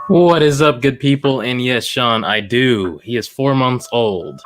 What is up, good people? And yes, Shawn, I do. He is 4 months old.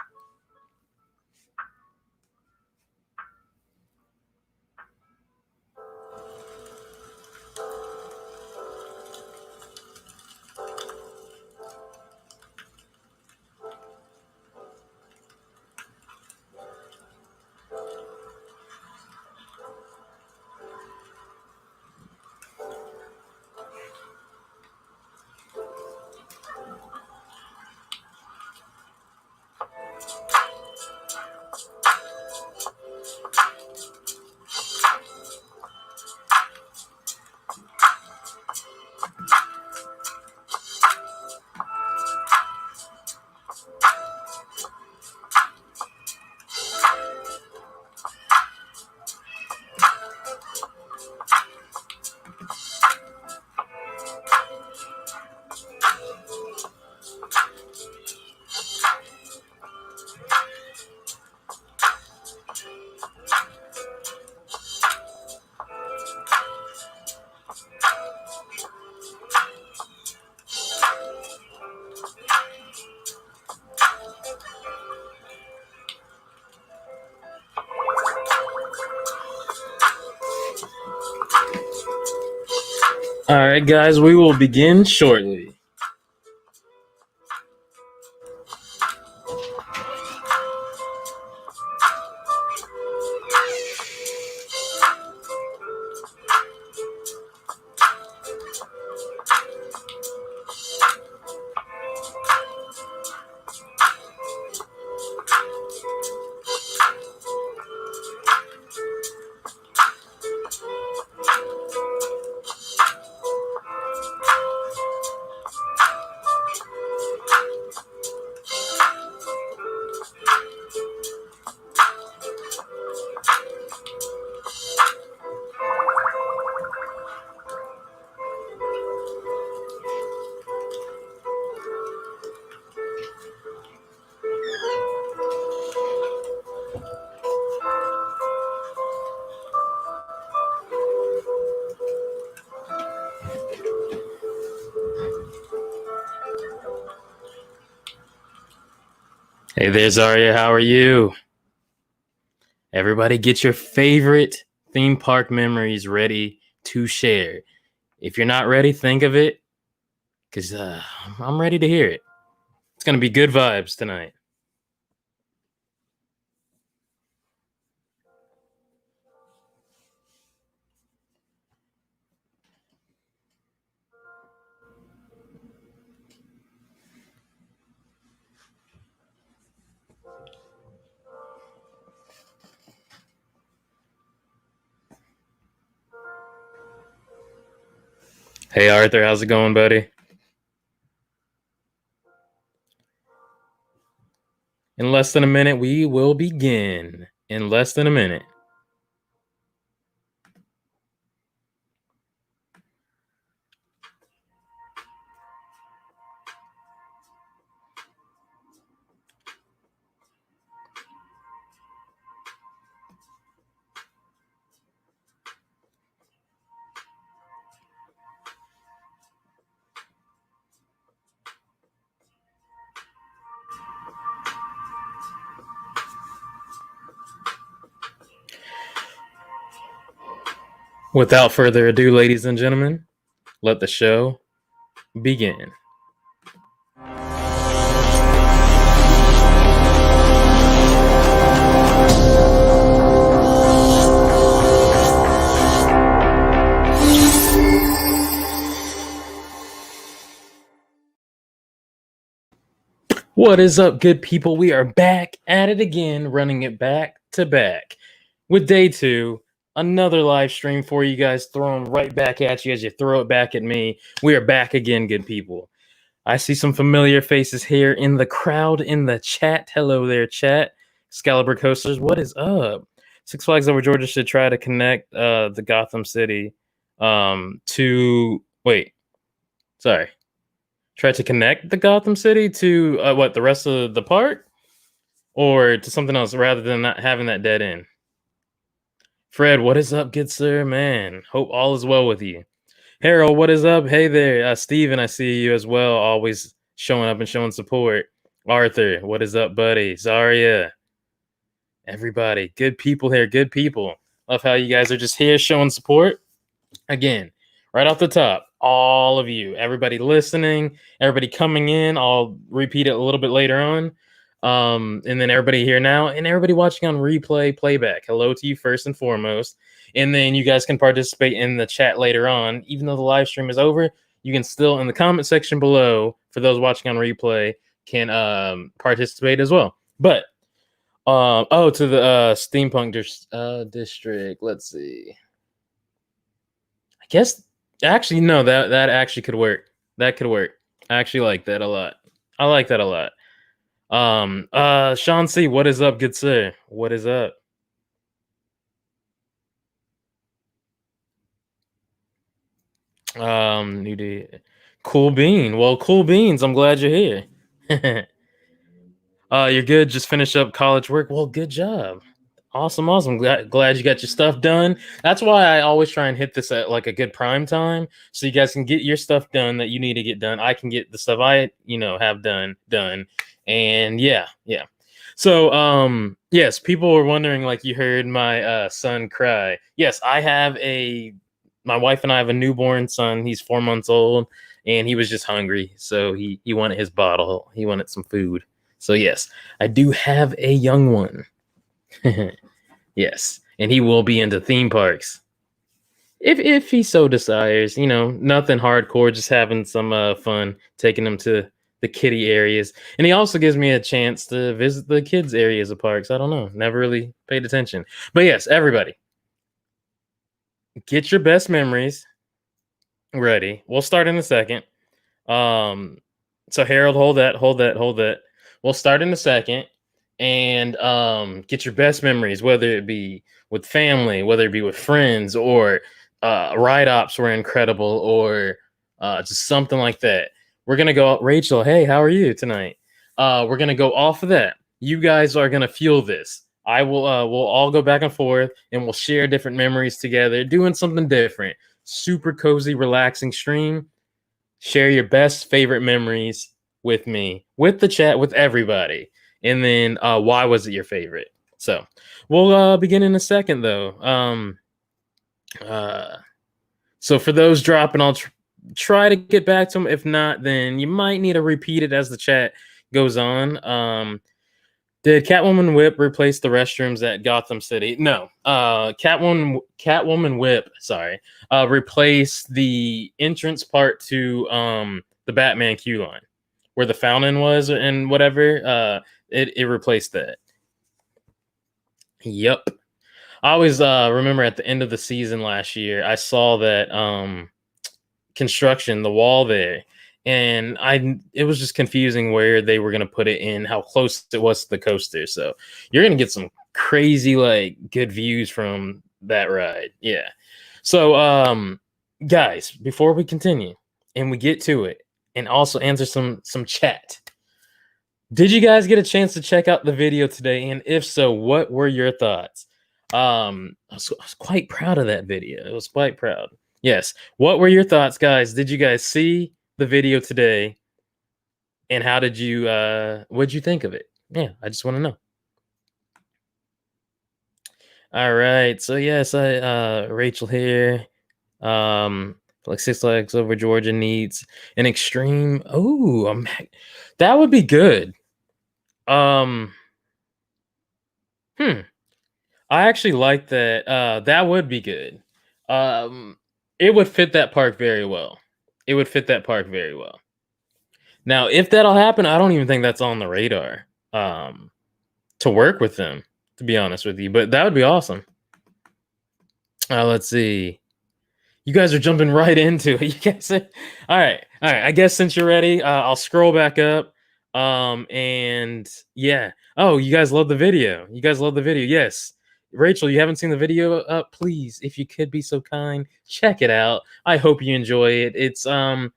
All right, guys, we will begin shortly. Hey there, Zarya. How are you? Everybody get your favorite theme park memories ready to share. If you're not ready, think of it, because I'm ready to hear it. It's going to be good vibes tonight. Hey, Arthur, how's it going, buddy? In less than a minute, we will begin. In less than a minute. Without further ado, ladies and gentlemen, let the show begin. What is up, good people? We are back at it again, running it back to back with day 2. Another live stream for you guys, thrown right back at you as you throw it back at me. We are back again, good people. I see some familiar faces here in the crowd, in the chat. Hello there, chat. Excalibur Coasters, what is up? Six Flags Over Georgia should try to connect the Gotham City to... Wait, sorry. Try to connect the Gotham City to the rest of the park, or to something else rather than not having that dead end. Fred, what is up, good sir? Man, hope all is well with you. Harold, what is up? Hey there. Steven, I see you as well, always showing up and showing support. Arthur, what is up, buddy? Zaria, everybody, good people here, good people. Love how you guys are just here showing support. Again, right off the top, all of you, everybody listening, everybody coming in, I'll repeat it a little bit later on. And then everybody here now, and everybody watching on replay, playback. Hello to you first and foremost. And then you guys can participate in the chat later on. Even though the live stream is over, you can still, in the comment section below, for those watching on replay, can participate as well. But, to the Steampunk district, let's see. I guess actually no, that actually could work. That could work. I actually like that a lot. I like that a lot. Shawn C, what is up, good sir? What is up? New day. Cool Bean. Well, Cool Beans, I'm glad you're here. You're good. Just finished up college work. Well, good job. Awesome. Glad you got your stuff done. That's why I always try and hit this at like a good prime time, so you guys can get your stuff done that you need to get done. I can get the stuff I have done, and yeah. So yes, people were wondering, like, you heard my son cry. Yes, my wife and I have a newborn son. He's 4 months old, and he was just hungry, so he wanted his bottle. He wanted some food. So yes, I do have a young one. Yes, and he will be into theme parks if he so desires. Nothing hardcore, just having some fun, taking him to the kiddie areas. And he also gives me a chance to visit the kids areas of parks. I don't know, never really paid attention. But yes, everybody, get your best memories ready. We'll start in a second. So Harold, hold that. We'll start in a second. And get your best memories, whether it be with family, whether it be with friends, or ride ops were incredible, or just something like that. We're gonna go. Rachel, hey, how are you tonight? We're gonna go off of that. You guys are gonna feel this. I will. We'll all go back and forth, and we'll share different memories together, doing something different. Super cozy, relaxing stream. Share your best favorite memories with me, with the chat, with everybody. And then why was it your favorite? So we'll begin in a second, though. So for those dropping, I'll try to get back to them. If not, then you might need to repeat it as the chat goes on. Did Catwoman Whip replace the restrooms at Gotham City? No. Catwoman Whip, replaced the entrance part to the Batman queue line, where the fountain was and whatever. It replaced that. Yep. I always remember at the end of the season last year, I saw that construction, the wall there, and it was just confusing where they were going to put it in, how close it was to the coaster. So you're going to get some crazy, like, good views from that ride. Yeah. So guys, before we continue and we get to it and also answer some chat, did you guys get a chance to check out the video today? And if so, what were your thoughts? I was quite proud of that video. I was quite proud. Yes. What were your thoughts, guys? Did you guys see the video today? And how did you, what'd you think of it? Yeah, I just want to know. All right. So yes, Rachel here. Like Six Flags Over Georgia needs an extreme. Oh, that would be good. I actually like that. That would be good. It would fit that park very well. Now, if that'll happen, I don't even think that's on the radar to work with them, to be honest with you. But that would be awesome. Let's see. You guys are jumping right into it. You guys are, all right. I guess since you're ready, I'll scroll back up. And yeah. Oh, you guys love the video. You guys love the video. Yes. Rachel, you haven't seen the video? Please, if you could be so kind, check it out. I hope you enjoy it. It's I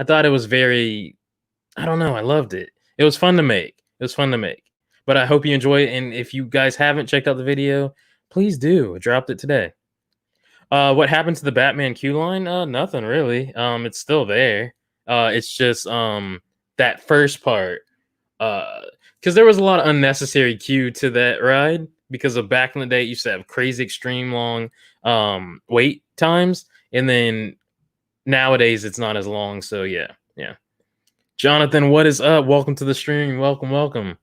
thought it was very, I don't know, I loved it. It was fun to make. It was fun to make. But I hope you enjoy it. And if you guys haven't checked out the video, please do. I dropped it today. What happened to the Batman Q line? Nothing really. It's still there. It's just that first part. Because there was a lot of unnecessary Q to that ride because of back in the day, it used to have crazy extreme long wait times, and then nowadays it's not as long. So yeah. Jonathan, what is up? Welcome to the stream. Welcome.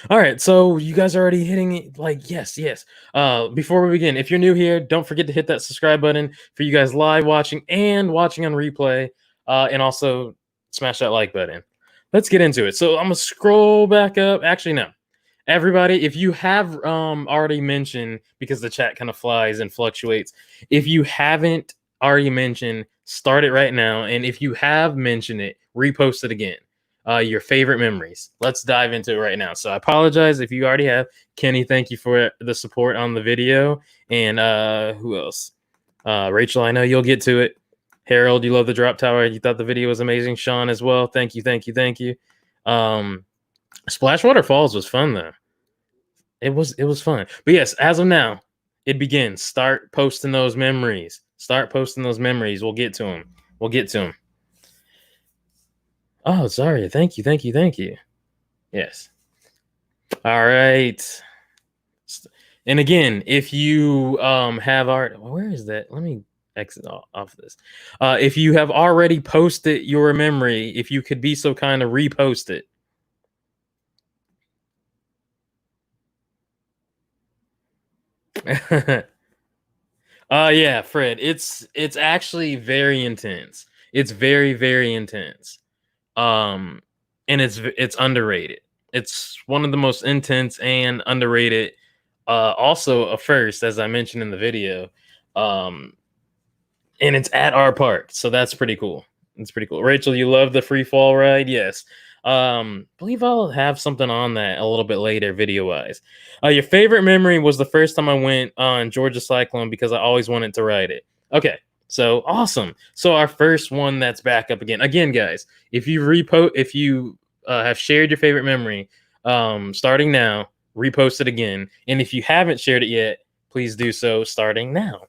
All right, so you guys are already hitting it. Like, yes. Before we begin, if you're new here, don't forget to hit that subscribe button for you guys live watching and watching on replay, and also smash that like button. Let's get into it. So I'm gonna scroll back up. Actually, no. Everybody, if you have already mentioned, because the chat kind of flies and fluctuates, if you haven't already mentioned, start it right now. And if you have mentioned it, repost it again. Your favorite memories. Let's dive into it right now. So I apologize if you already have. Kenny, thank you for the support on the video. And who else? Rachel, I know you'll get to it. Harold, you love the drop tower. You thought the video was amazing. Shawn as well. Thank you. Splashwater Falls was fun though. It was fun. But yes, as of now, it begins. Start posting those memories. We'll get to them. Oh, sorry. Thank you. Yes. All right. And again, if you have art, where is that? Let me exit off this. If you have already posted your memory, if you could be so kind to repost it. Yeah, Fred. It's actually very intense. It's very intense. And it's underrated. It's one of the most intense and underrated. Also a first, as I mentioned in the video. And it's at our park, so that's pretty cool. Rachel, you love the free fall ride? Yes. Believe I'll have something on that a little bit later, video wise. Your favorite memory was the first time I went on Georgia Cyclone because I always wanted to ride it. Okay, so awesome. So our first one that's back up again. Again, guys, if you have shared your favorite memory, starting now, repost it again. And if you haven't shared it yet, please do so starting now.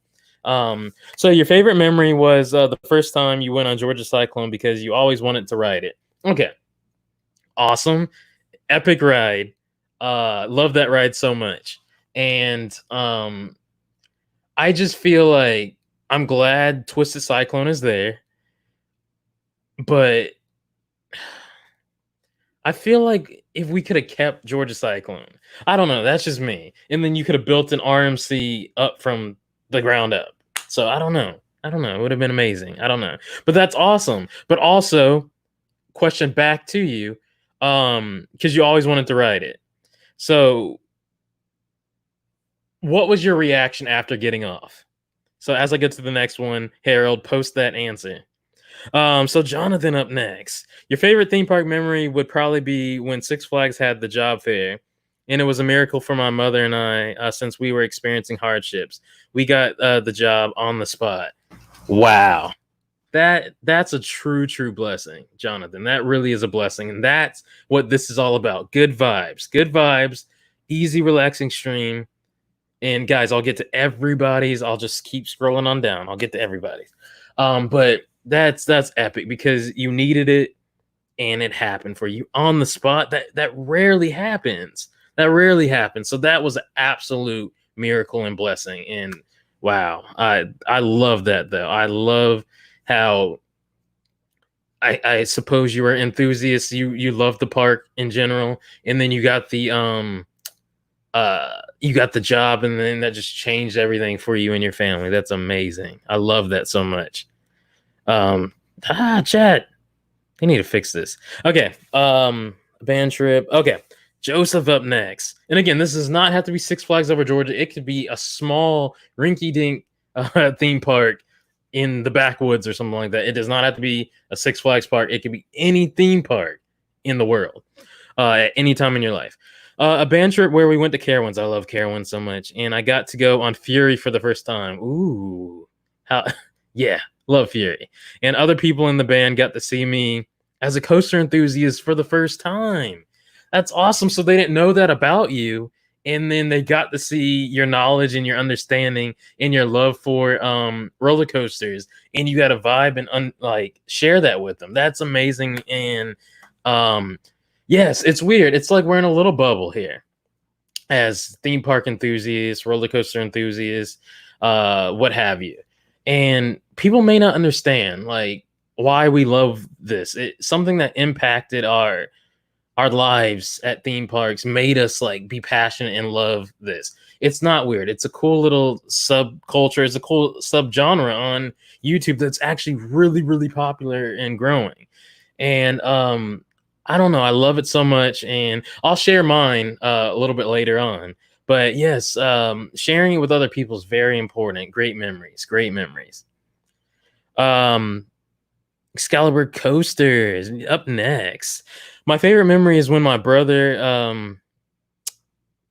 So your favorite memory was the first time you went on Georgia Cyclone because you always wanted to ride it. Okay. Awesome. Epic ride. Love that ride so much. And I just feel like I'm glad Twisted Cyclone is there. But I feel like if we could have kept Georgia Cyclone, I don't know, that's just me. And then you could have built an RMC up from the ground up. So I don't know. It would have been amazing. I don't know. But that's awesome. But also, question back to you, because you always wanted to ride it. So what was your reaction after getting off? So as I get to the next one, Harold, post that answer. So Jonathan up next. Your favorite theme park memory would probably be when Six Flags had the job fair. And it was a miracle for my mother and I since we were experiencing hardships. We got the job on the spot. Wow. That's a true blessing, Jonathan. That really is a blessing. And that's what this is all about. Good vibes, easy, relaxing stream. And guys, I'll get to everybody's. I'll just keep scrolling on down. I'll get to everybody's. But that's epic because you needed it and it happened for you on the spot. That rarely happens. So that was an absolute miracle and blessing. And wow, I love that though. I love how I suppose you were enthusiasts. You love the park in general, and then you got the job, and then that just changed everything for you and your family. That's amazing. I love that so much. Chat. They need to fix this. Okay. Band trip. Okay. Joseph up next. And again, this does not have to be Six Flags Over Georgia. It could be a small rinky-dink theme park in the backwoods or something like that. It does not have to be a Six Flags park. It could be any theme park in the world at any time in your life. A band trip where we went to Carowinds. I love Carowinds so much. And I got to go on Fury for the first time. Ooh. How? Yeah. Love Fury. And other people in the band got to see me as a coaster enthusiast for the first time. That's awesome. So they didn't know that about you. And then they got to see your knowledge and your understanding and your love for roller coasters. And you got to vibe and share that with them. That's amazing. And yes, it's weird. It's like we're in a little bubble here as theme park enthusiasts, roller coaster enthusiasts, what have you. And people may not understand like why we love this. It's something that impacted our lives at theme parks, made us like be passionate and love this. It's not weird. It's a cool little subculture. It's a cool subgenre on YouTube that's actually really, really popular and growing. And I don't know. I love it so much, and I'll share mine a little bit later on. But yes, sharing it with other people is very important. Great memories. Great memories. Excalibur Coaster is up next. My favorite memory is when my brother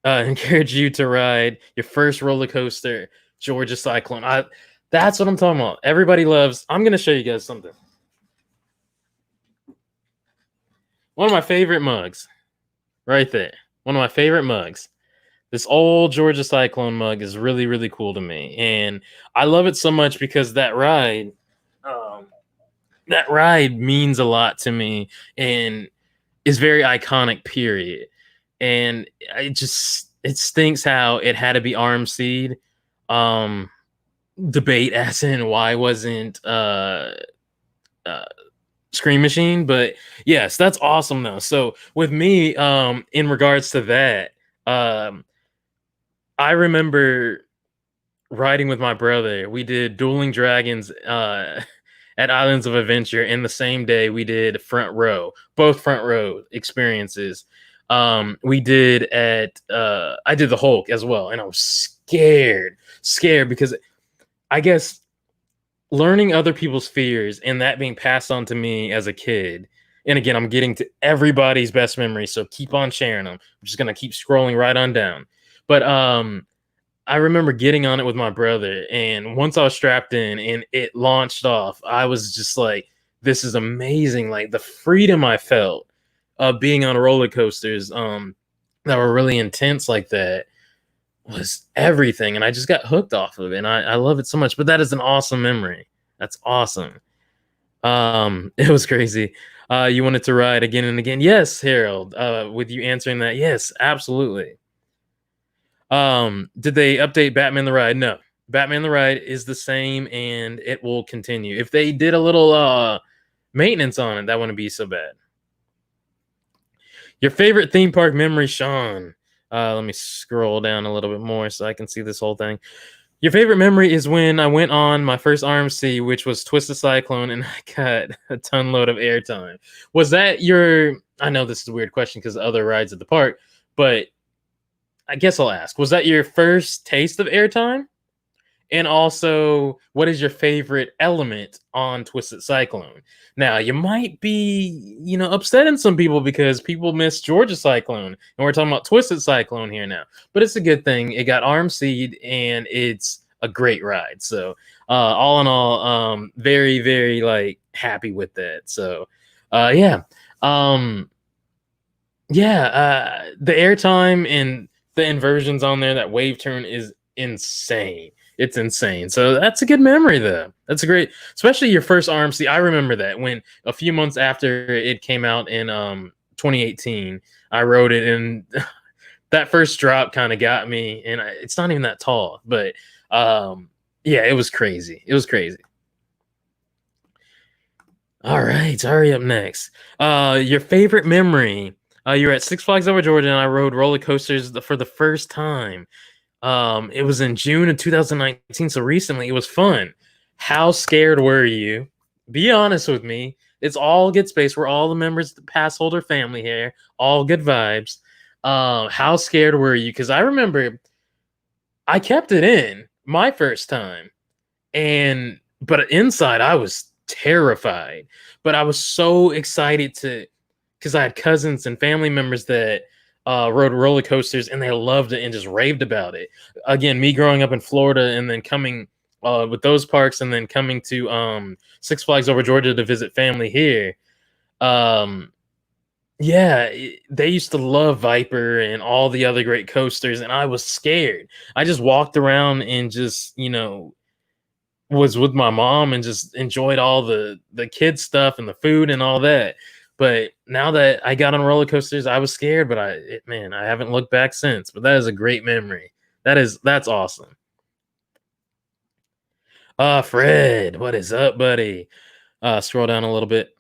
encouraged you to ride your first roller coaster, Georgia Cyclone. That's what I'm talking about. Everybody loves. I'm going to show you guys something. One of my favorite mugs, right there. One of my favorite mugs. This old Georgia Cyclone mug is really, really cool to me, and I love it so much because that ride means a lot to me and is very iconic, period. And it stinks how it had to be RMC'd. Debate as in why wasn't Scream Machine, but yes, that's awesome though. So with me, in regards to that, I remember riding with my brother. We did Dueling Dragons at Islands of Adventure, and the same day we did Front Row, both Front Row experiences. We did I did the Hulk as well, and I was scared because I guess learning other people's fears and that being passed on to me as a kid. And again, I'm getting to everybody's best memories, so keep on sharing them. I'm just gonna keep scrolling right on down. But I remember getting on it with my brother, and once I was strapped in and it launched off, I was just like, this is amazing. Like the freedom I felt of being on roller coasters that were really intense like that was everything. And I just got hooked off of it, and I love it so much. But that is an awesome memory. That's awesome. It was crazy. You wanted to ride again and again. Yes, Harold, with you answering that. Yes, absolutely. Did they update Batman the Ride? No. Batman the Ride is the same, and it will continue. If they did a little maintenance on it, that wouldn't be so bad. Your favorite theme park memory, Shawn? Let me scroll down a little bit more so I can see this whole thing. Your favorite memory is when I went on my first RMC, which was Twisted Cyclone, and I got a ton load of airtime. Was that your... I know this is a weird question because of other rides at the park, but I guess I'll ask, was that your first taste of airtime? And also, what is your favorite element on Twisted Cyclone? Now, you might be, upsetting some people because people miss Georgia Cyclone, and we're talking about Twisted Cyclone here now. But it's a good thing. It got RMC'd, and it's a great ride. So, all in all, very, very, happy with that. So, yeah. The airtime and the inversions on there, that wave turn is insane. It's insane. So that's a good memory, though. That's a great, especially your first RMC. I remember that when a few months after it came out in 2018, I rode it, and that first drop kind of got me. And it's not even that tall, but yeah, it was crazy. It was crazy. All right, hurry up next. Your favorite memory. You're at Six Flags Over Georgia, and I rode roller coasters for the first time. It was in June of 2019, so recently. It was fun. How scared were you? Be honest with me. It's all good space. We're all the members of the Passholder family here. All good vibes. How scared were you? Because I remember I kept it in my first time, but inside I was terrified. But I was so excited because I had cousins and family members that rode roller coasters and they loved it and just raved about it. Again, me growing up in Florida and then coming with those parks and then coming to Six Flags Over Georgia to visit family here. Um, yeah, they used to love Viper and all the other great coasters, and I was scared. I just walked around and just, was with my mom and just enjoyed all the kid stuff and the food and all that. But now that I got on roller coasters, I was scared, but I haven't looked back since. But that is a great memory. That's awesome. Fred, what is up, buddy? Scroll down a little bit.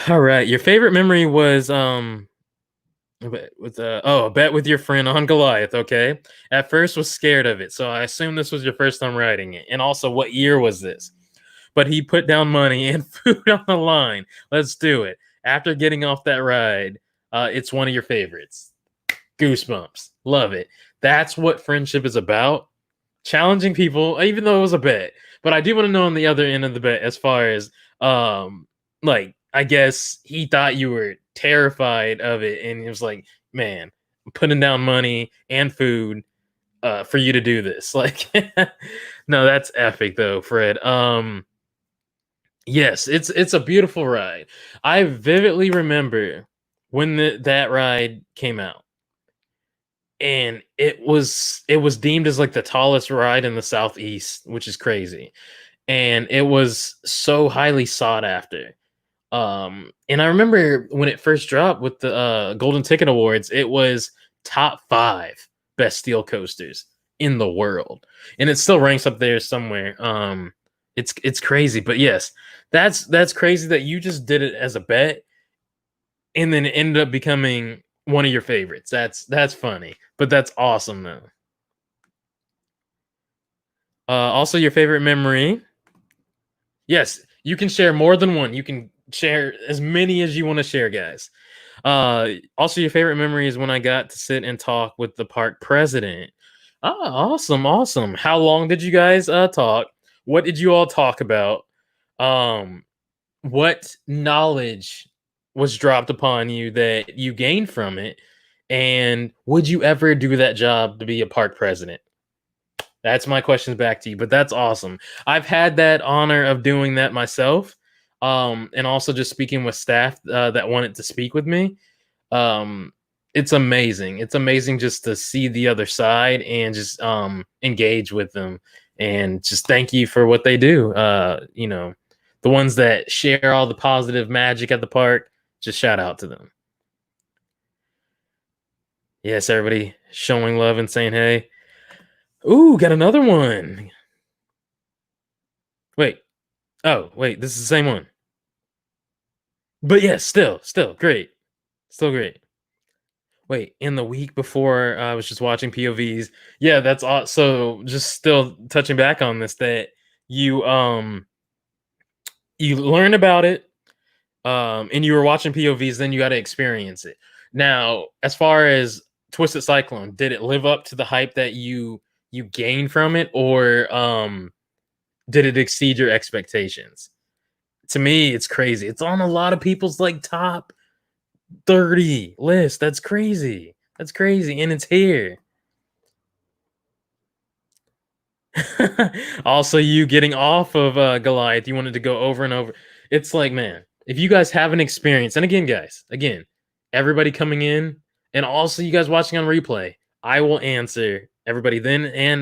All right, your favorite memory was a bet with your friend on Goliath. Okay, at first was scared of it, so I assume this was your first time riding it. And also, what year was this? But he put down money and food on the line. Let's do it. After getting off that ride, it's one of your favorites. Goosebumps. Love it. That's what friendship is about. Challenging people, even though it was a bet. But I do want to know on the other end of the bet, as far as like, I guess he thought you were terrified of it, and he was like, "Man, I'm putting down money and food for you to do this." Like, no, that's epic though, Fred. Yes, it's a beautiful ride. I vividly remember when that ride came out, and it was deemed as like the tallest ride in the Southeast, which is crazy, and it was so highly sought after. And I remember when it first dropped with the Golden Ticket Awards, it was top 5 best steel coasters in the world, and it still ranks up there somewhere. It's crazy, but yes, that's crazy that you just did it as a bet, and then it ended up becoming one of your favorites. That's funny, but that's awesome though. Also, your favorite memory. Yes, you can share more than one. You can share as many as you want to share, guys. Also, your favorite memory is when I got to sit and talk with the park president. Ah, awesome, awesome. How long did you guys talk? What did you all talk about? Um, what knowledge was dropped upon you that you gained from it? And would you ever do that job to be a park president? That's my questions back to you, but that's awesome. I've had that honor of doing that myself, and also just speaking with staff that wanted to speak with me. Um, it's amazing. It's amazing just to see the other side and just engage with them and just thank you for what they do. The ones that share all the positive magic at the park, just shout out to them. Yes, everybody showing love and saying hey. Ooh, got another one. Wait. Oh, wait, this is the same one. But yes, still great. Still great. Wait, in the week before I was just watching POVs. Yeah, that's all. So just still touching back on this, that you you learn about it, and you were watching POVs, then you got to experience it. Now, as far as Twisted Cyclone, did it live up to the hype that you gained from it, or did it exceed your expectations? To me, it's crazy. It's on a lot of people's like top 30 list. That's crazy. That's crazy. And it's here. Also, you getting off of Goliath, you wanted to go over and over. It's like, man, if you guys have an experience, and again, guys, everybody coming in, and also you guys watching on replay, I will answer everybody then and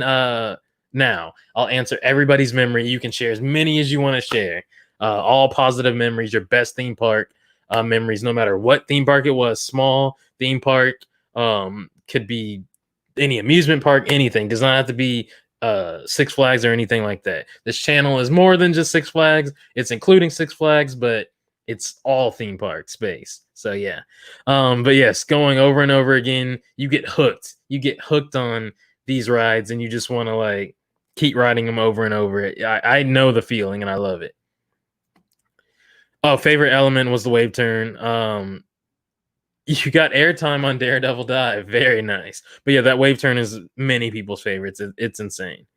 now. I'll answer everybody's memory. You can share as many as you want to share. All positive memories, your best theme park memories, no matter what theme park it was, small theme park, could be any amusement park, anything. Does not have to be Six Flags or anything like that. This channel is more than just Six Flags. It's including Six Flags, but it's all theme park space. So yeah. But yes, going over and over again, you get hooked. You get hooked on these rides and you just want to like keep riding them over and over. I know the feeling and I love it. Oh, favorite element was the wave turn. You got airtime on Daredevil Dive. Very nice. But yeah, that wave turn is many people's favorites. It's insane.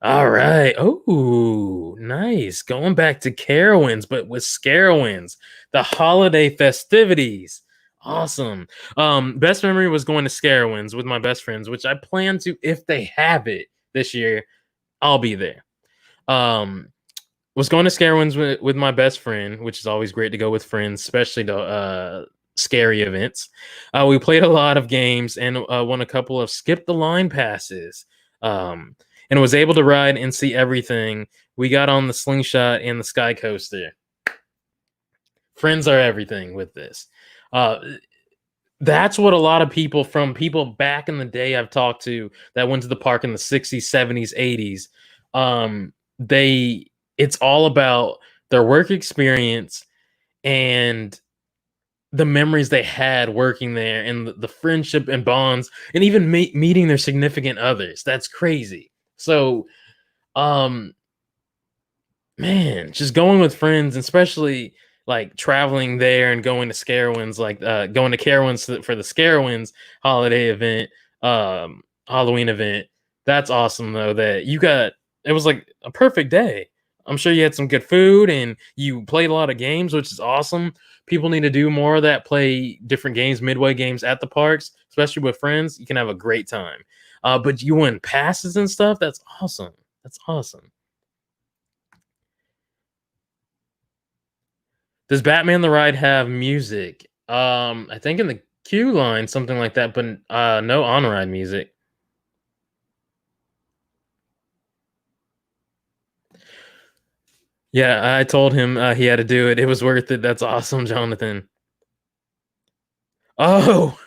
All right. Oh, nice. Going back to Carowinds, but with Scarowinds, the holiday festivities. Awesome. Best memory was going to Scarowinds with my best friends, which I plan to, if they have it this year, I'll be there. Um, was going to Scarowinds with my best friend, which is always great to go with friends, especially to scary events. We played a lot of games and won a couple of skip the line passes. And was able to ride and see everything. We got on the slingshot and the sky coaster. Friends are everything with this. That's what a lot of people back in the day I've talked to that went to the park in the 60s, 70s, 80s. It's all about their work experience and the memories they had working there and the friendship and bonds and even meeting their significant others. That's crazy. So, man, just going with friends, especially like traveling there and going to Scarowinds, like going to Carowinds for the Scarowinds holiday event, Halloween event. That's awesome though. It was like a perfect day. I'm sure you had some good food and you played a lot of games, which is awesome. People need to do more of that, play different games, midway games at the parks, especially with friends. You can have a great time. But you win passes and stuff. That's awesome. That's awesome. Does Batman the Ride have music? I think in the queue line, something like that, but no on ride music. Yeah, I told him he had to do it. It was worth it. That's awesome, Jonathan. Oh,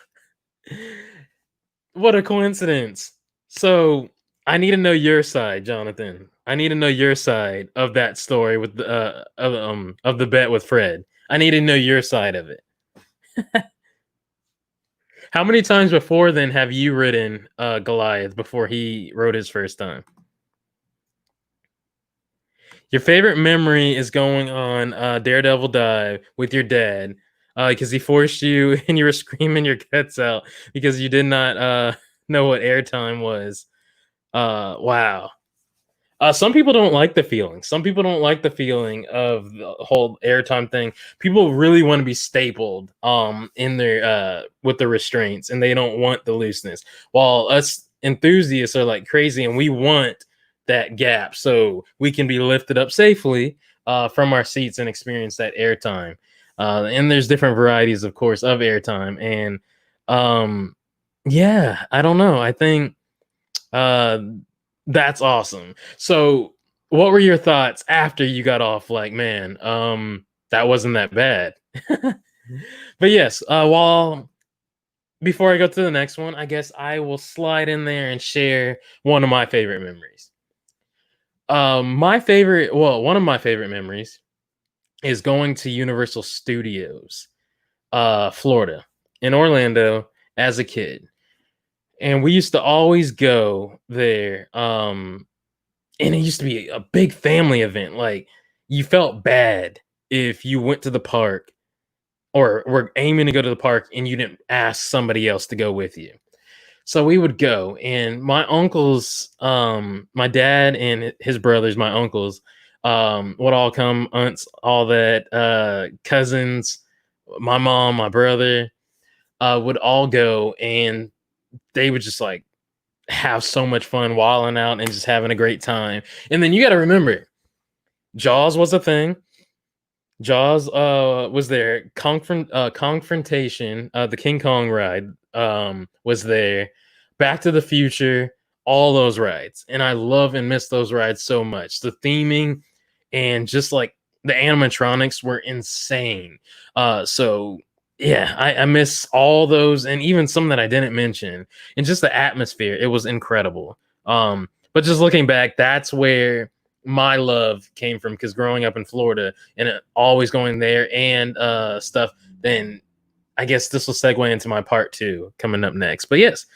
what a coincidence. So I need to know your side, Jonathan. I need to know your side of that story with the of the bet with Fred. I need to know your side of it. How many times before then have you ridden Goliath before he rode his first time? Your favorite memory is going on Daredevil Dive with your dad because he forced you and you were screaming your guts out because you did not know what airtime was. Wow. Some people don't like the feeling. Some people don't like the feeling of the whole airtime thing. People really want to be stapled in their with the restraints and they don't want the looseness. While us enthusiasts are like crazy and we want that gap so we can be lifted up safely from our seats and experience that airtime. And there's different varieties, of course, of airtime. And yeah, I don't know. I think uh that's awesome. So, what were your thoughts after you got off? Like, man, that wasn't that bad. But yes, while before I go to the next one, I guess I will slide in there and share one of my favorite memories. One of my favorite memories is going to Universal Studios, Florida, in Orlando as a kid. And we used to always go there. And it used to be a big family event. Like you felt bad if you went to the park or were aiming to go to the park and you didn't ask somebody else to go with you. So we would go, and my uncles, my dad and his brothers, my uncles, would all come, aunts, all that, cousins, my mom, my brother, would all go, and they would just like have so much fun wilding out and just having a great time. And then you got to remember, Jaws was a thing. Jaws was there. Confrontation, the King Kong ride was there. Back to the Future, all those rides. And I love and miss those rides so much. The theming and just like the animatronics were insane. So yeah, I miss all those and even some that I didn't mention. And just the atmosphere, it was incredible. But just looking back, that's where my love came from, because growing up in Florida and always going there and stuff, then I guess this will segue into my part two coming up next. But yes,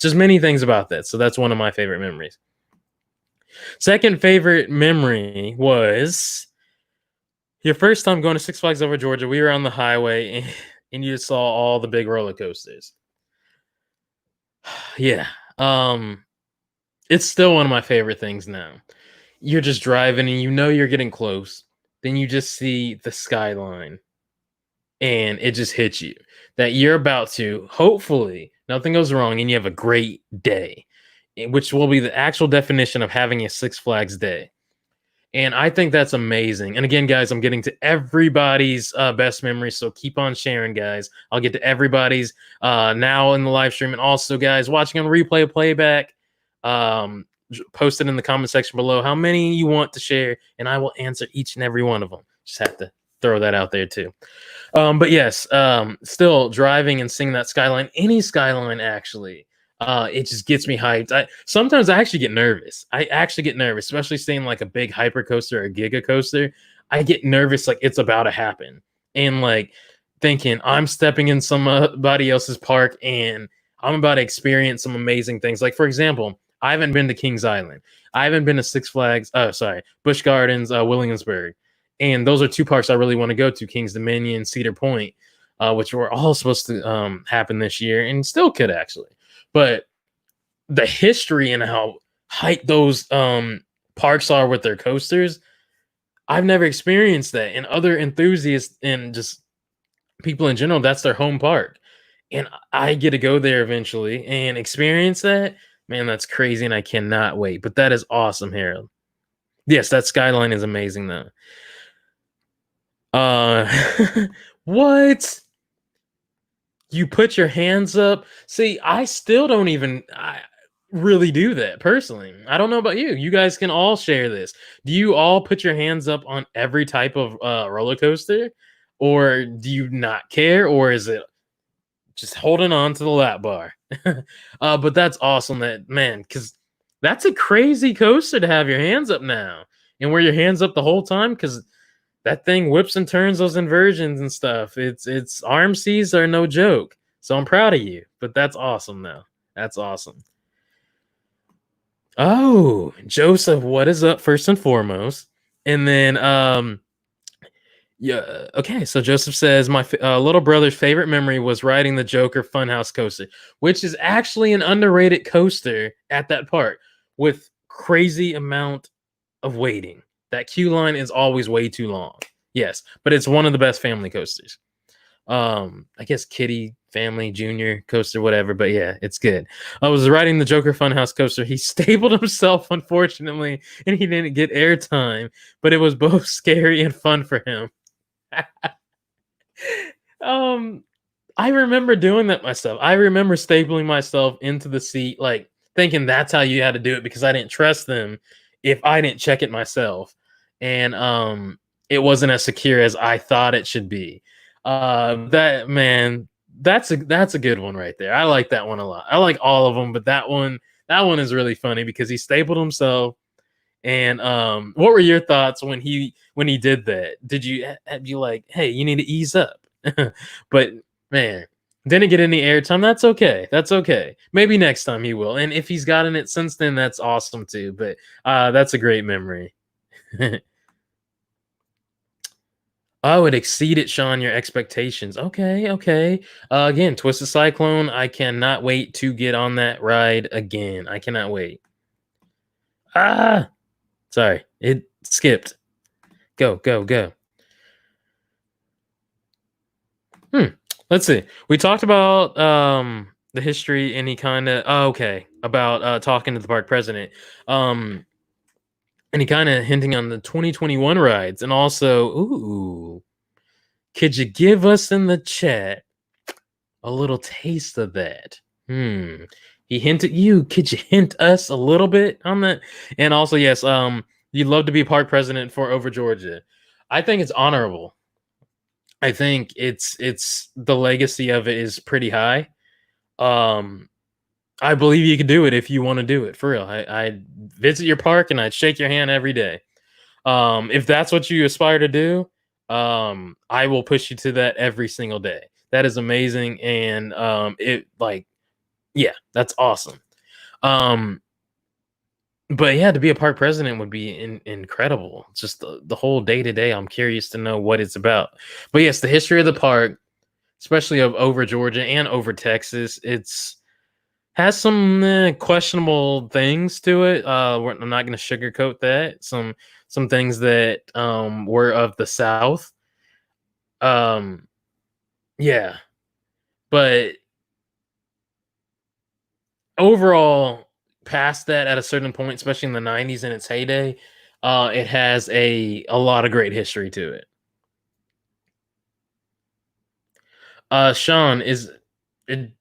just many things about that. So that's one of my favorite memories. Second favorite memory was Your first time going to Six Flags Over Georgia, we were on the highway and you saw all the big roller coasters. Yeah. It's still one of my favorite things now. You're just driving and you know you're getting close. Then you just see the skyline and it just hits you that you're about to, hopefully, nothing goes wrong and you have a great day, which will be the actual definition of having a Six Flags day. And I think that's amazing. And again, guys, I'm getting to everybody's best memories. So keep on sharing, guys. I'll get to everybody's now in the live stream. And also, guys, watching on replay playback, post it in the comment section below how many you want to share. And I will answer each and every one of them. Just have to throw that out there, too. But yes, still driving and seeing that skyline, any skyline, actually. It just gets me hyped. Sometimes I actually get nervous. Especially seeing like a big hyper coaster or a giga coaster. I get nervous like it's about to happen. And like thinking I'm stepping in somebody else's park and I'm about to experience some amazing things. Like, for example, I haven't been to Kings Island. I haven't been to Six Flags. Busch Gardens, Williamsburg. And those are two parks I really want to go to, Kings Dominion, Cedar Point, which were all supposed to happen this year and still could actually. But the history and how hyped those parks are with their coasters, I've never experienced that. And other enthusiasts and just people in general, that's their home park. And I get to go there eventually and experience that. Man, that's crazy and I cannot wait. But that is awesome, Harold. Yes, that skyline is amazing though. What? You put your hands up? See, I still don't even really do that personally. I don't know about you. You guys can all share this. Do you all put your hands up on every type of roller coaster? Or do you not care? Or is it just holding on to the lap bar? But that's awesome, that man, because that's a crazy coaster to have your hands up now. And wear your hands up the whole time, because that thing whips and turns those inversions and stuff. It's RMCs are no joke. So I'm proud of you. But that's awesome though. That's awesome. Oh, Joseph, what is up first and foremost? And then yeah, okay. So Joseph says my little brother's favorite memory was riding the Joker Funhouse coaster, which is actually an underrated coaster at that park with crazy amount of waiting. That queue line is always way too long. Yes, but it's one of the best family coasters. I guess Kitty Family Junior coaster, whatever. But yeah, it's good. I was riding the Joker Funhouse coaster. He stapled himself, unfortunately, and he didn't get airtime. But it was both scary and fun for him. I remember doing that myself. I remember stapling myself into the seat, like thinking that's how you had to do it because I didn't trust them if I didn't check it myself. And it wasn't as secure as I thought it should be. That man, that's a good one right there. I like that one a lot. I like all of them, but that one is really funny because he stapled himself. And what were your thoughts when he did that? Did you like, hey, you need to ease up? But man, didn't get any airtime. That's okay. That's okay. Maybe next time he will. And if he's gotten it since then, that's awesome too. But that's a great memory. Oh, it exceeded, Shawn, your expectations. Okay, okay. Again, Twisted Cyclone. I cannot wait to get on that ride again. I cannot wait. Sorry, it skipped. Go, go, go. Let's see. We talked about the history and he kind of about talking to the park president. And he kind of hinting on the 2021 rides and also, ooh, could you give us in the chat a little taste of that? He hinted you. Could you hint us a little bit on that? And also, yes, you'd love to be park president for Over Georgia. I think it's honorable. I think it's the legacy of it is pretty high. I believe you could do it if you want to do it for real. I visit your park and I'd shake your hand every day. If that's what you aspire to do, I will push you to that every single day. That is amazing, and it like, yeah, that's awesome. But yeah, to be a park president would be incredible. Just the whole day to day. I'm curious to know what it's about. But yes, the history of the park, especially of over Georgia and over Texas, it's has some questionable things to it. I'm not going to sugarcoat that. Some things that were of the South. Um, yeah, but overall, past that, at a certain point, especially in the '90s in its heyday, it has a lot of great history to it. Sean, is it,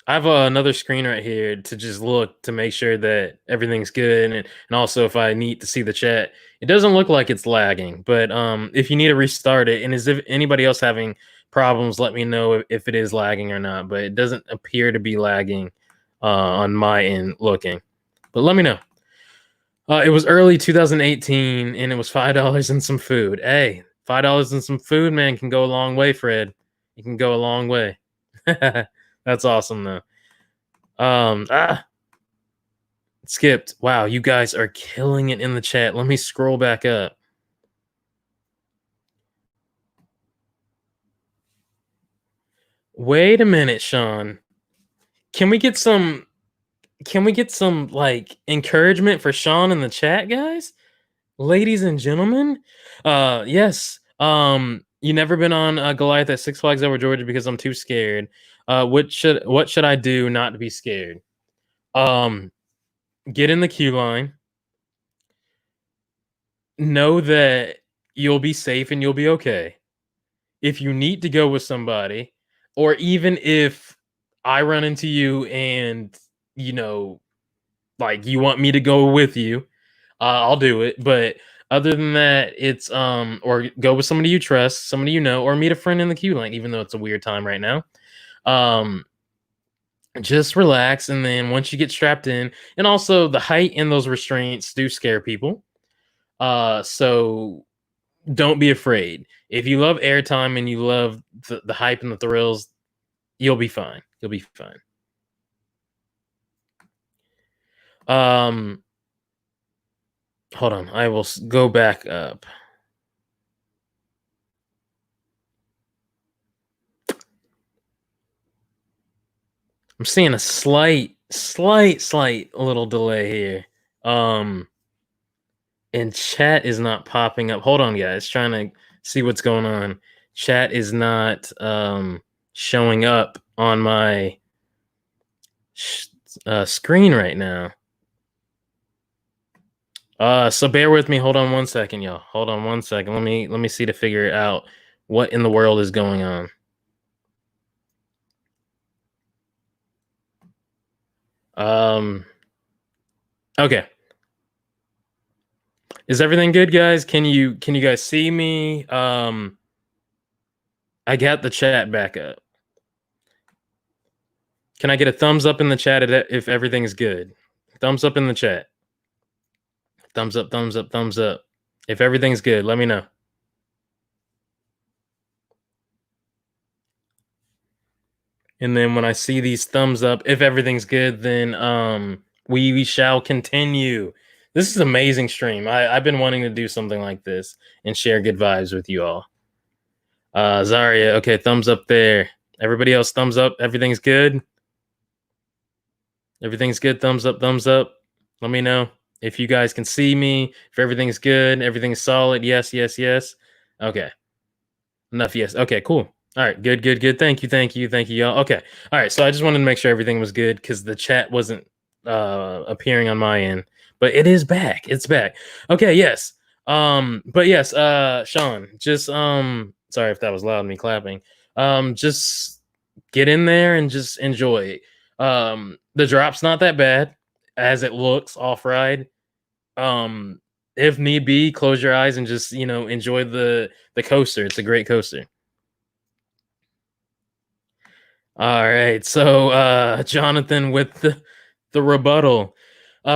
I have another screen right here to just look to make sure that everything's good, and also if I need to see the chat. It doesn't look like it's lagging, but if you need to restart it, and is if anybody else having problems, let me know if it is lagging or not. But it doesn't appear to be lagging on my end looking. But let me know. It was early 2018, and it was $5 and some food. Hey, $5 and some food, man, can go a long way, Fred. It can go a long way. That's awesome, though. Ah, skipped. Wow, you guys are killing it in the chat. Let me scroll back up. Wait a minute, Sean. Can we get some? Can we get some like encouragement for Sean in the chat, guys? Ladies and gentlemen, yes. You never been on Goliath at Six Flags Over Georgia because I'm too scared. What should I do not to be scared? Um, get in the queue line. Know that you'll be safe and you'll be okay. If you need to go with somebody, or even if I run into you and you know, like you want me to go with you, I'll do it. But other than that, it's or go with somebody you trust, somebody you know, or meet a friend in the queue line, even though it's a weird time right now. Um, just relax, and then once you get strapped in, and also the height and those restraints do scare people. So don't be afraid. If you love airtime and you love the hype and the thrills, you'll be fine. You'll be fine. Um, hold on. I will go back up. I'm seeing a slight little delay here. And chat is not popping up. Hold on, guys. Trying to see what's going on. Chat is not showing up on my screen right now. So bear with me. Hold on 1 second, y'all. Hold on 1 second. Let me see to figure out what in the world is going on. Okay. Is everything good, guys? Can you guys see me? I got the chat back up. Can I get a thumbs up in the chat if everything's good? Thumbs up in the chat. Thumbs up, thumbs up, thumbs up. If everything's good, let me know. And then when I see these thumbs up, if everything's good, then we shall continue. This is an amazing stream. I've been wanting to do something like this and share good vibes with you all. Zarya, okay, thumbs up there. Everybody else, thumbs up. Everything's good. Everything's good. Thumbs up, thumbs up. Let me know if you guys can see me. If everything's good, everything's solid. Yes, yes, yes. Okay. Enough. Yes. Okay. Cool. All right. Good. Good. Good. Thank you. Thank you. Thank you, y'all. Okay. All right. So I just wanted to make sure everything was good because the chat wasn't appearing on my end, but it is back. It's back. Okay. Yes. But yes. Sean, just sorry if that was loud me clapping. Just get in there and just enjoy it. The drop's not that bad as it looks off ride. If need be, close your eyes and just enjoy the coaster. It's a great coaster. All right, so Jonathan with the rebuttal.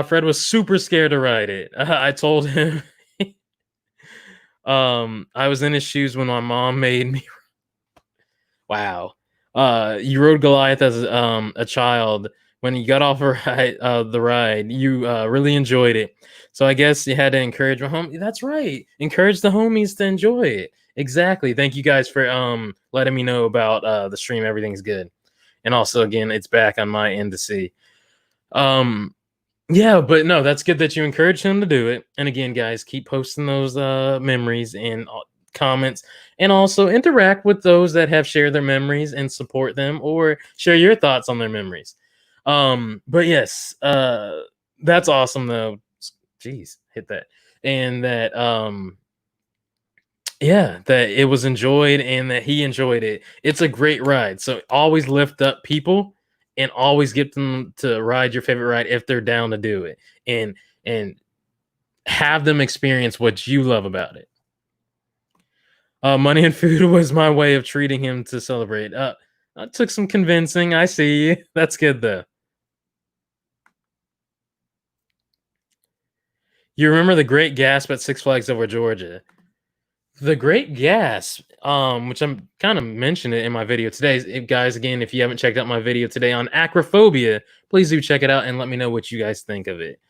Fred was super scared to ride it. I told him I was in his shoes when my mom made me. Wow. You rode Goliath as a child, when you got off the ride, you really enjoyed it. So I guess you had to encourage my homie. That's right. Encourage the homies to enjoy it. Exactly. Thank you guys for letting me know about the stream. Everything's good. And also, again, it's back on my end to see. Yeah, but no, that's good that you encourage him to do it. And again, guys, keep posting those memories and comments, and also interact with those that have shared their memories and support them, or share your thoughts on their memories. But yes, that's awesome though. Jeez, hit that. And that yeah, that it was enjoyed and that he enjoyed it. It's a great ride. So always lift up people and always get them to ride your favorite ride if they're down to do it. And have them experience what you love about it. Money and food was my way of treating him to celebrate. I took some convincing. I see you. That's good though. You remember the great gasp at Six Flags Over Georgia? The Great Gasp, which I'm kind of mentioned it in my video today. Guys, again, if you haven't checked out my video today on acrophobia, please do check it out and let me know what you guys think of it.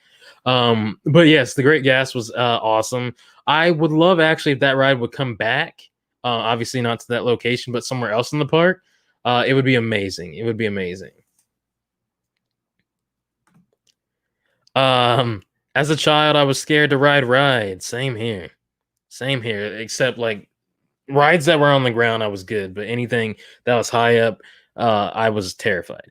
But yes, The Great Gasp was awesome. I would love actually if that ride would come back. Obviously not to that location, but somewhere else in the park. It would be amazing. It would be amazing. As a child, I was scared to ride rides. Same here. Same here, except like rides that were on the ground, I was good, but anything that was high up, I was terrified.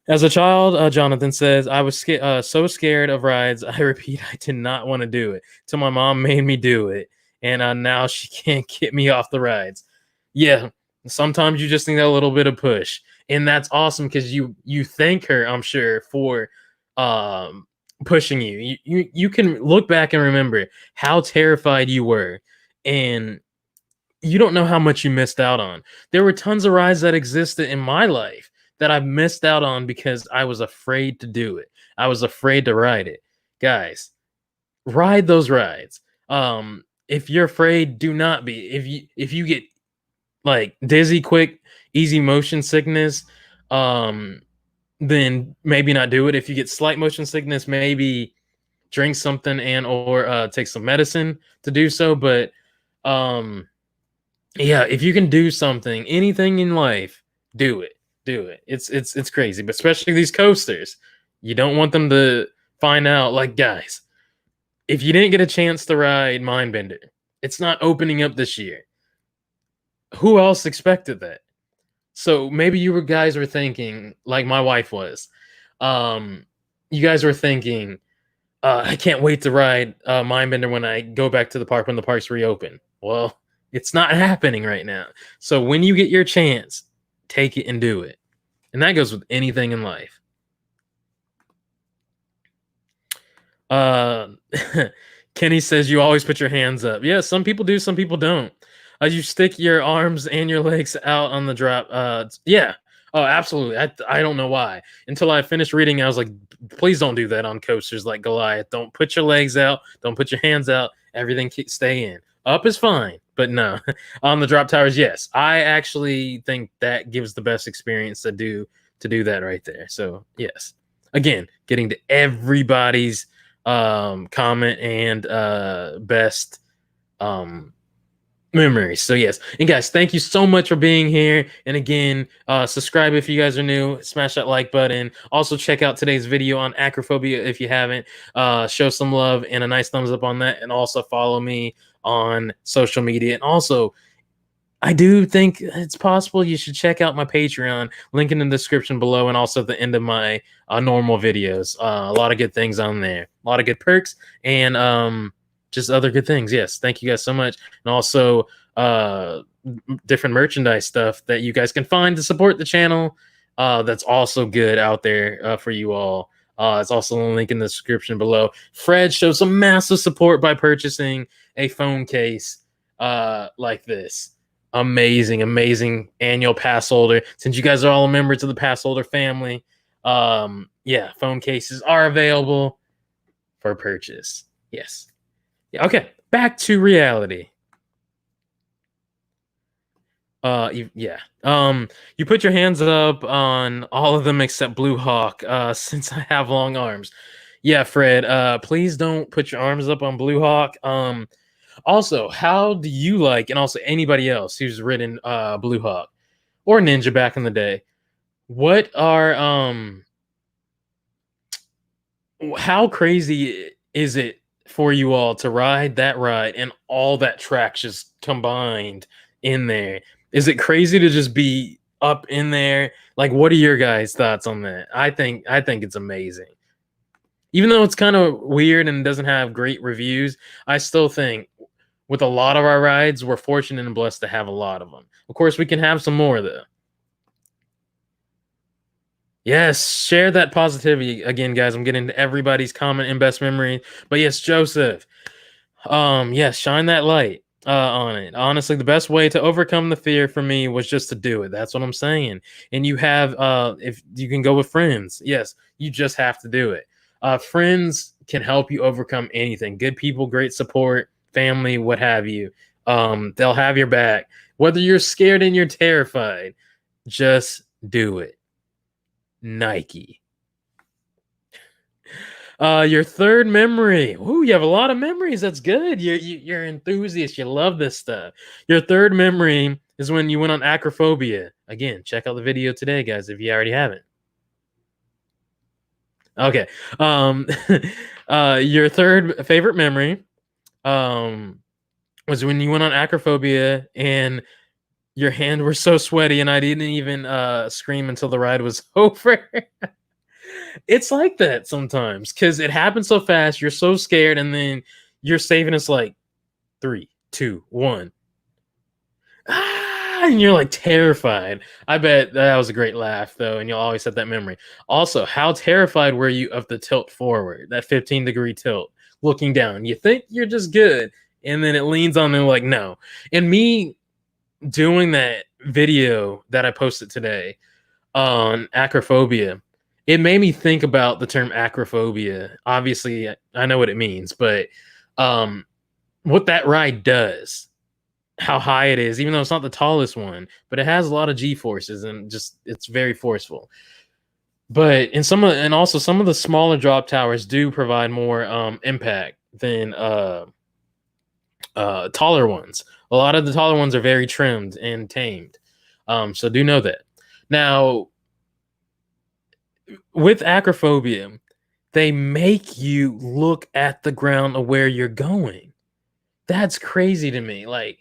As a child, Jonathan says, I was so scared of rides. I repeat, I did not want to do it till my mom made me do it, and now she can't get me off the rides. Yeah, sometimes you just need a little bit of push, and that's awesome because you thank her, I'm sure, for pushing you. You can look back and remember how terrified you were, and you don't know how much you missed out on. There were tons of rides that existed in my life that I missed out on because I was afraid to do it. I was afraid to ride it. Guys, ride those rides. If you're afraid, do not be. If you get like dizzy quick, easy motion sickness, then maybe not do it. If you get slight motion sickness, maybe drink something and or take some medicine to do so. But yeah, if you can do something, anything in life, do it. Do it. It's crazy, but especially these coasters. You don't want them to find out, like, guys, if you didn't get a chance to ride Mindbender, it's not opening up this year. Who else expected that? So maybe you guys were thinking, like my wife was, you guys were thinking, I can't wait to ride Mindbender when I go back to the park when the parks reopen. Well, it's not happening right now. So when you get your chance, take it and do it. And that goes with anything in life. Kenny says you always put your hands up. Yeah, some people do, some people don't. You stick your arms and your legs out on the drop. Yeah. Oh, absolutely. I don't know why. Until I finished reading, I was like, please don't do that on coasters like Goliath. Don't put your legs out. Don't put your hands out. Everything stay in. Up is fine, but no. On the drop towers, yes. I actually think that gives the best experience to do that right there. So yes. Again, getting to everybody's comment and best memories. So yes, and guys, thank you so much for being here. And again, subscribe if you guys are new. Smash that like button. Also check out today's video on acrophobia if you haven't. Show some love and a nice thumbs up on that, and also follow me on social media. And also, I do think it's possible you should check out my Patreon, link in the description below, and also at the end of my normal videos. A lot of good things on there, a lot of good perks, and just other good things. Yes, thank you guys so much. And also different merchandise stuff that you guys can find to support the channel. That's also good out there for you all. It's also a link in the description below. Fred shows some massive support by purchasing a phone case like this. Amazing annual pass holder. Since you guys are all members of the pass holder family, yeah, phone cases are available for purchase. Yes. Yeah, okay, back to reality. Yeah. You put your hands up on all of them except Blue Hawk, since I have long arms. Yeah, Fred, please don't put your arms up on Blue Hawk. Also, how do you like, and also anybody else who's ridden Blue Hawk or Ninja back in the day, what are how crazy is it for you all to ride that ride and all that track just combined in there? Is it crazy to just be up in there? Like, what are your guys' thoughts on that? I think it's amazing. Even though it's kind of weird and doesn't have great reviews, I still think with a lot of our rides, we're fortunate and blessed to have a lot of them. Of course, we can have some more though. Yes, share that positivity again, guys. I'm getting to everybody's comment and best memory. But yes, Joseph. Yes, shine that light on it. Honestly, the best way to overcome the fear for me was just to do it. That's what I'm saying. And you have if you can go with friends, yes, you just have to do it. Friends can help you overcome anything. Good people, great support, family, what have you. They'll have your back. Whether you're scared and you're terrified, just do it. Nike. Your third memory. Ooh, you have a lot of memories. That's good. You're enthusiast. You love this stuff. Your third memory is when you went on acrophobia. Again, check out the video today, guys, if you already haven't. Okay. Your third favorite memory was when you went on acrophobia and your hands were so sweaty and I didn't even scream until the ride was over. It's like that sometimes because it happens so fast. You're so scared, and then you're saving us like 3, 2, 1. And you're like terrified. I bet that was a great laugh though, and you'll always have that memory. Also, how terrified were you of the tilt forward, that 15-degree tilt, looking down? You think you're just good, and then it leans on and like no. And me doing that video that I posted today on acrophobia, it made me think about the term acrophobia. Obviously, I know what it means, but what that ride does, how high it is, even though it's not the tallest one, but it has a lot of G forces and just it's very forceful. But and also some of the smaller drop towers do provide more impact than taller ones. A lot of the taller ones are very trimmed and tamed. So do know that. Now, with acrophobia, they make you look at the ground of where you're going. That's crazy to me. Like,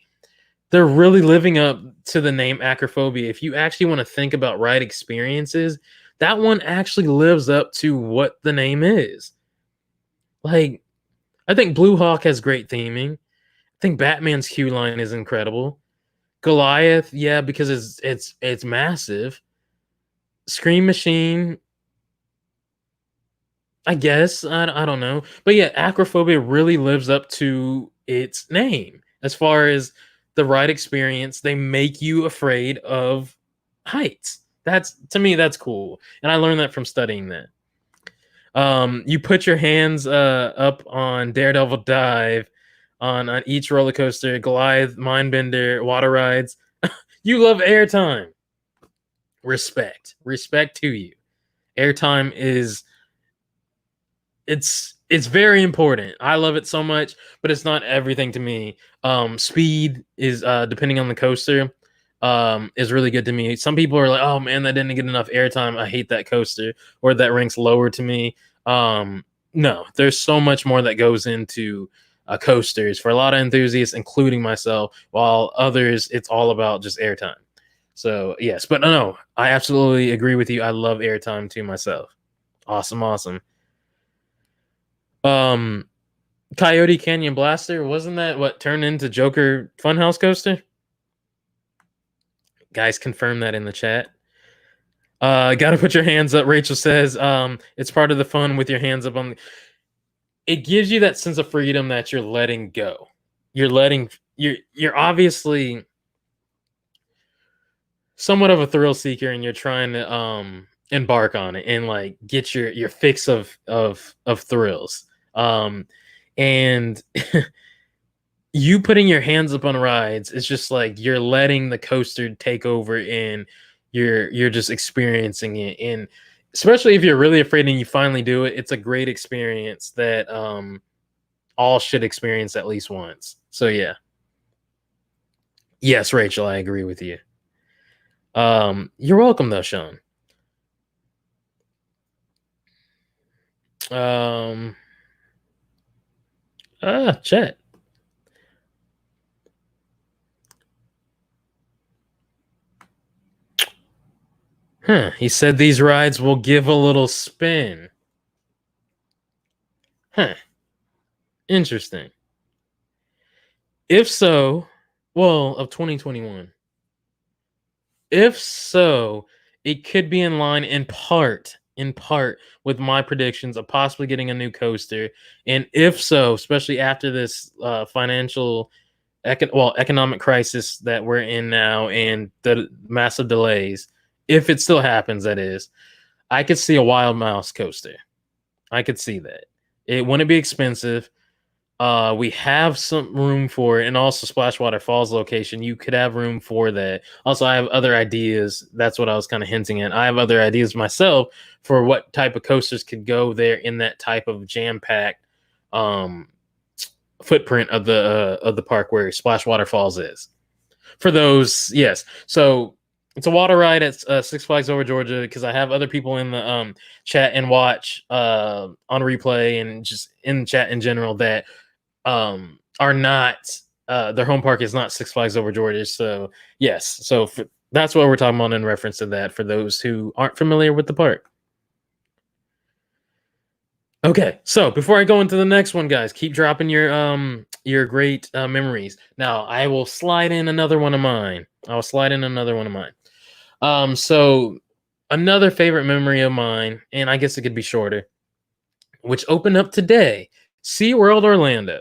they're really living up to the name acrophobia. If you actually want to think about ride experiences, that one actually lives up to what the name is. Like, I think Blue Hawk has great theming. I think Batman's queue line is incredible. Goliath, yeah, because it's massive. Scream Machine, I guess. I don't know. But yeah, acrophobia really lives up to its name. As far as the ride experience, they make you afraid of heights. That's, to me, that's cool. And I learned that from studying that. You put your hands up on Daredevil Dive on each roller coaster, Goliath, Mindbender, water rides. You love airtime. Respect. Respect to you. Airtime is it's very important. I love it so much, but it's not everything to me. Speed is depending on the coaster, is really good to me. Some people are like, "Oh man, that didn't get enough airtime. I hate that coaster," or that ranks lower to me. No, there's so much more that goes into coasters for a lot of enthusiasts, including myself. While others, it's all about just airtime. So yes, but no, I absolutely agree with you. I love airtime too myself. Awesome, awesome. Um, Coyote Canyon Blaster, wasn't that what turned into Joker Funhouse Coaster? Guys, confirm that in the chat. Gotta put your hands up. Rachel says, it's part of the fun with your hands up on. It gives you that sense of freedom that you're letting go. You're obviously somewhat of a thrill seeker, and you're trying to embark on it and like get your fix of thrills. And you putting your hands up on rides, it's just like you're letting the coaster take over and you're just experiencing it. And especially if you're really afraid and you finally do it, it's a great experience that all should experience at least once. So yeah. Yes, Rachel, I agree with you. You're welcome though, Shawn. Um Chet. Huh. He said these rides will give a little spin. Huh. Interesting. If so, well, of 2021. If so, it could be in line in part with my predictions of possibly getting a new coaster. And if so, especially after this economic crisis that we're in now and the massive delays, if it still happens, that is, I could see a Wild Mouse coaster. I could see that. It wouldn't be expensive. We have some room for it, and also Splashwater Falls location. You could have room for that. Also, I have other ideas. That's what I was kind of hinting at. I have other ideas myself for what type of coasters could go there in that type of jam-packed footprint of the park where Splashwater Falls is. For those, yes. So it's a water ride at Six Flags Over Georgia because I have other people in the chat and watch on replay and just in chat in general that are not their home park is not Six Flags Over Georgia. So yes, so that's what we're talking about in reference to that for those who aren't familiar with the park. Okay, so before I go into the next one, guys, keep dropping your great memories. Now I will slide in another one of mine. So another favorite memory of mine, and I guess it could be shorter, which opened up today, SeaWorld Orlando.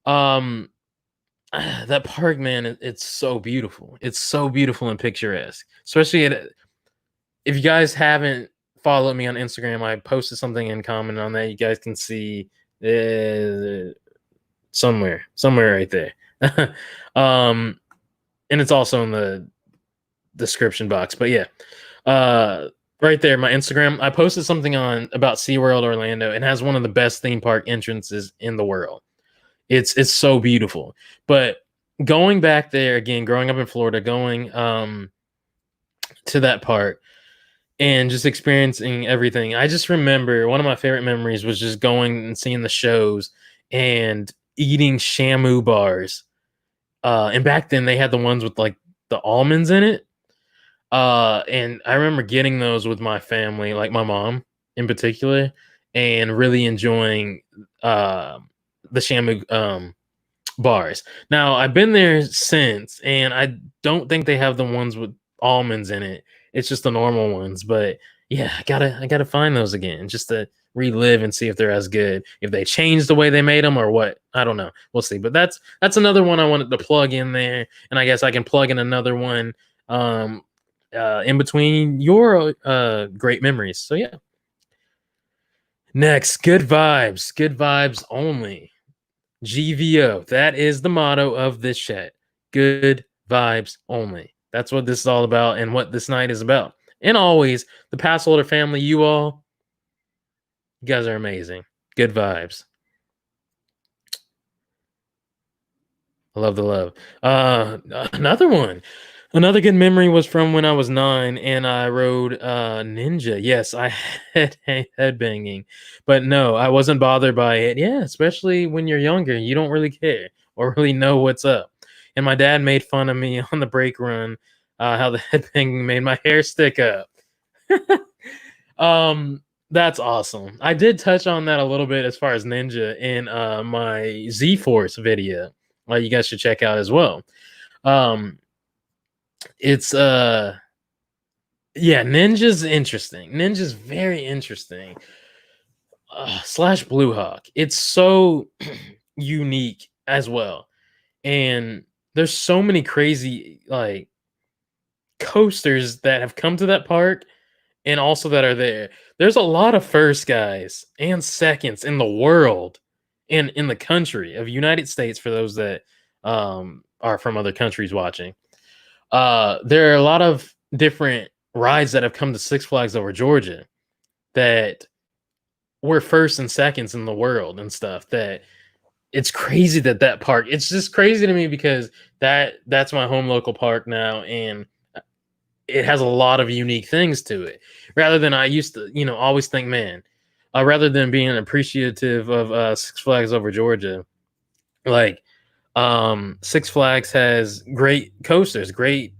That park, man, it's so beautiful. It's so beautiful and picturesque. Especially if you guys haven't followed me on Instagram, I posted something in comment on that. You guys can see somewhere right there. And it's also in the description box. But yeah, right there, my Instagram. I posted something on about SeaWorld Orlando and has one of the best theme park entrances in the world. It's so beautiful. But going back there again, growing up in Florida, going to that park and just experiencing everything. I just remember one of my favorite memories was just going and seeing the shows and eating Shamu bars. And back then they had the ones with like the almonds in it. And I remember getting those with my family, like my mom in particular, and really enjoying the Shamu bars. Now I've been there since, and I don't think they have the ones with almonds in it. It's just the normal ones. But yeah, I gotta find those again just to relive and see if they're as good. If they changed the way they made them or what, I don't know. We'll see. But that's another one I wanted to plug in there, and I guess I can plug in another one in between your great memories. So yeah. Next, good vibes only. GVO. That is the motto of this chat. Good vibes only. That's what this is all about and what this night is about. And always, the Passholder family, you guys are amazing. Good vibes. I love the love. Another one. Another good memory was from when I was 9 and I rode Ninja. Yes, I had headbanging, but no, I wasn't bothered by it. Yeah, especially when you're younger, you don't really care or really know what's up. And my dad made fun of me on the brake run, how the headbanging made my hair stick up. That's awesome. I did touch on that a little bit as far as Ninja in my Z-Force video. You guys should check out as well. It's Ninja's interesting. Ninja's very interesting. Slash Blue Hawk. It's so unique as well. And there's so many crazy like coasters that have come to that park and also that are there. There's a lot of first guys and seconds in the world in the country of United States, for those that are from other countries watching. There are a lot of different rides that have come to Six Flags over Georgia that were first and seconds in the world and stuff. That it's crazy that park. It's just crazy to me because that's my home local park now, and it has a lot of unique things to it. Rather than I used to, always think, man, rather than being appreciative of Six Flags over Georgia, like Six Flags has great coasters, great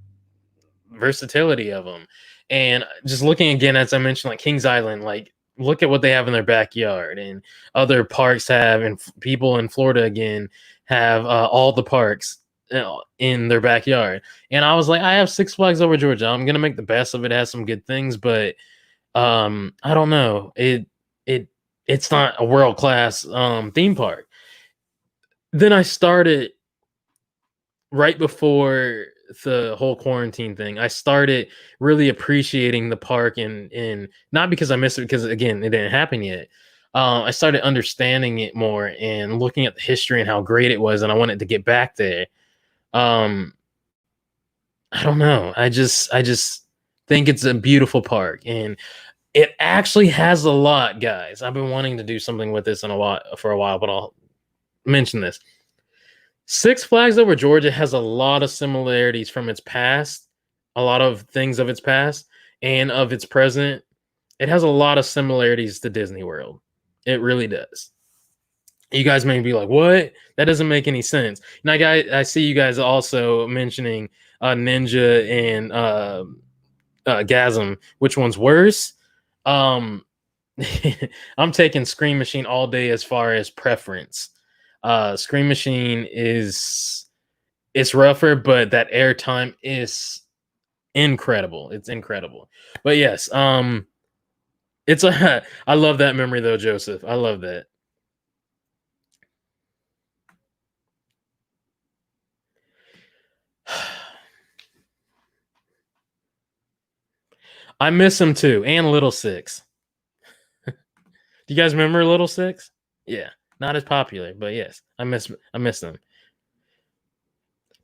versatility of them. And just looking again, as I mentioned, like Kings Island, like look at what they have in their backyard, and other parks have, and people in Florida again have all the parks in their backyard. And I was like, I have Six Flags over Georgia. I'm gonna make the best of it. It has some good things, but I don't know. It's not a world class theme park. Then I started right before the whole quarantine thing. I started really appreciating the park, and not because I missed it, because again, it didn't happen yet. I started understanding it more and looking at the history and how great it was, and I wanted to get back there. Um, I don't know. I just think it's a beautiful park, and it actually has a lot, guys. I've been wanting to do something with this for a while, but I'll mention this. Six Flags over Georgia has a lot of similarities from its past, a lot of things of its past and of its present. It has a lot of similarities to Disney World. It really does. You guys may be like, "What? That doesn't make any sense." Now, I see you guys also mentioning Ninja and Gasm. Which one's worse? I'm taking Scream Machine all day as far as preference. Scream Machine it's rougher, but that airtime is incredible. It's incredible. But yes, it's a I love that memory though, Joseph. I love that. I miss him too, and Little Six. Do you guys remember Little Six? Yeah, not as popular, but yes, I miss them.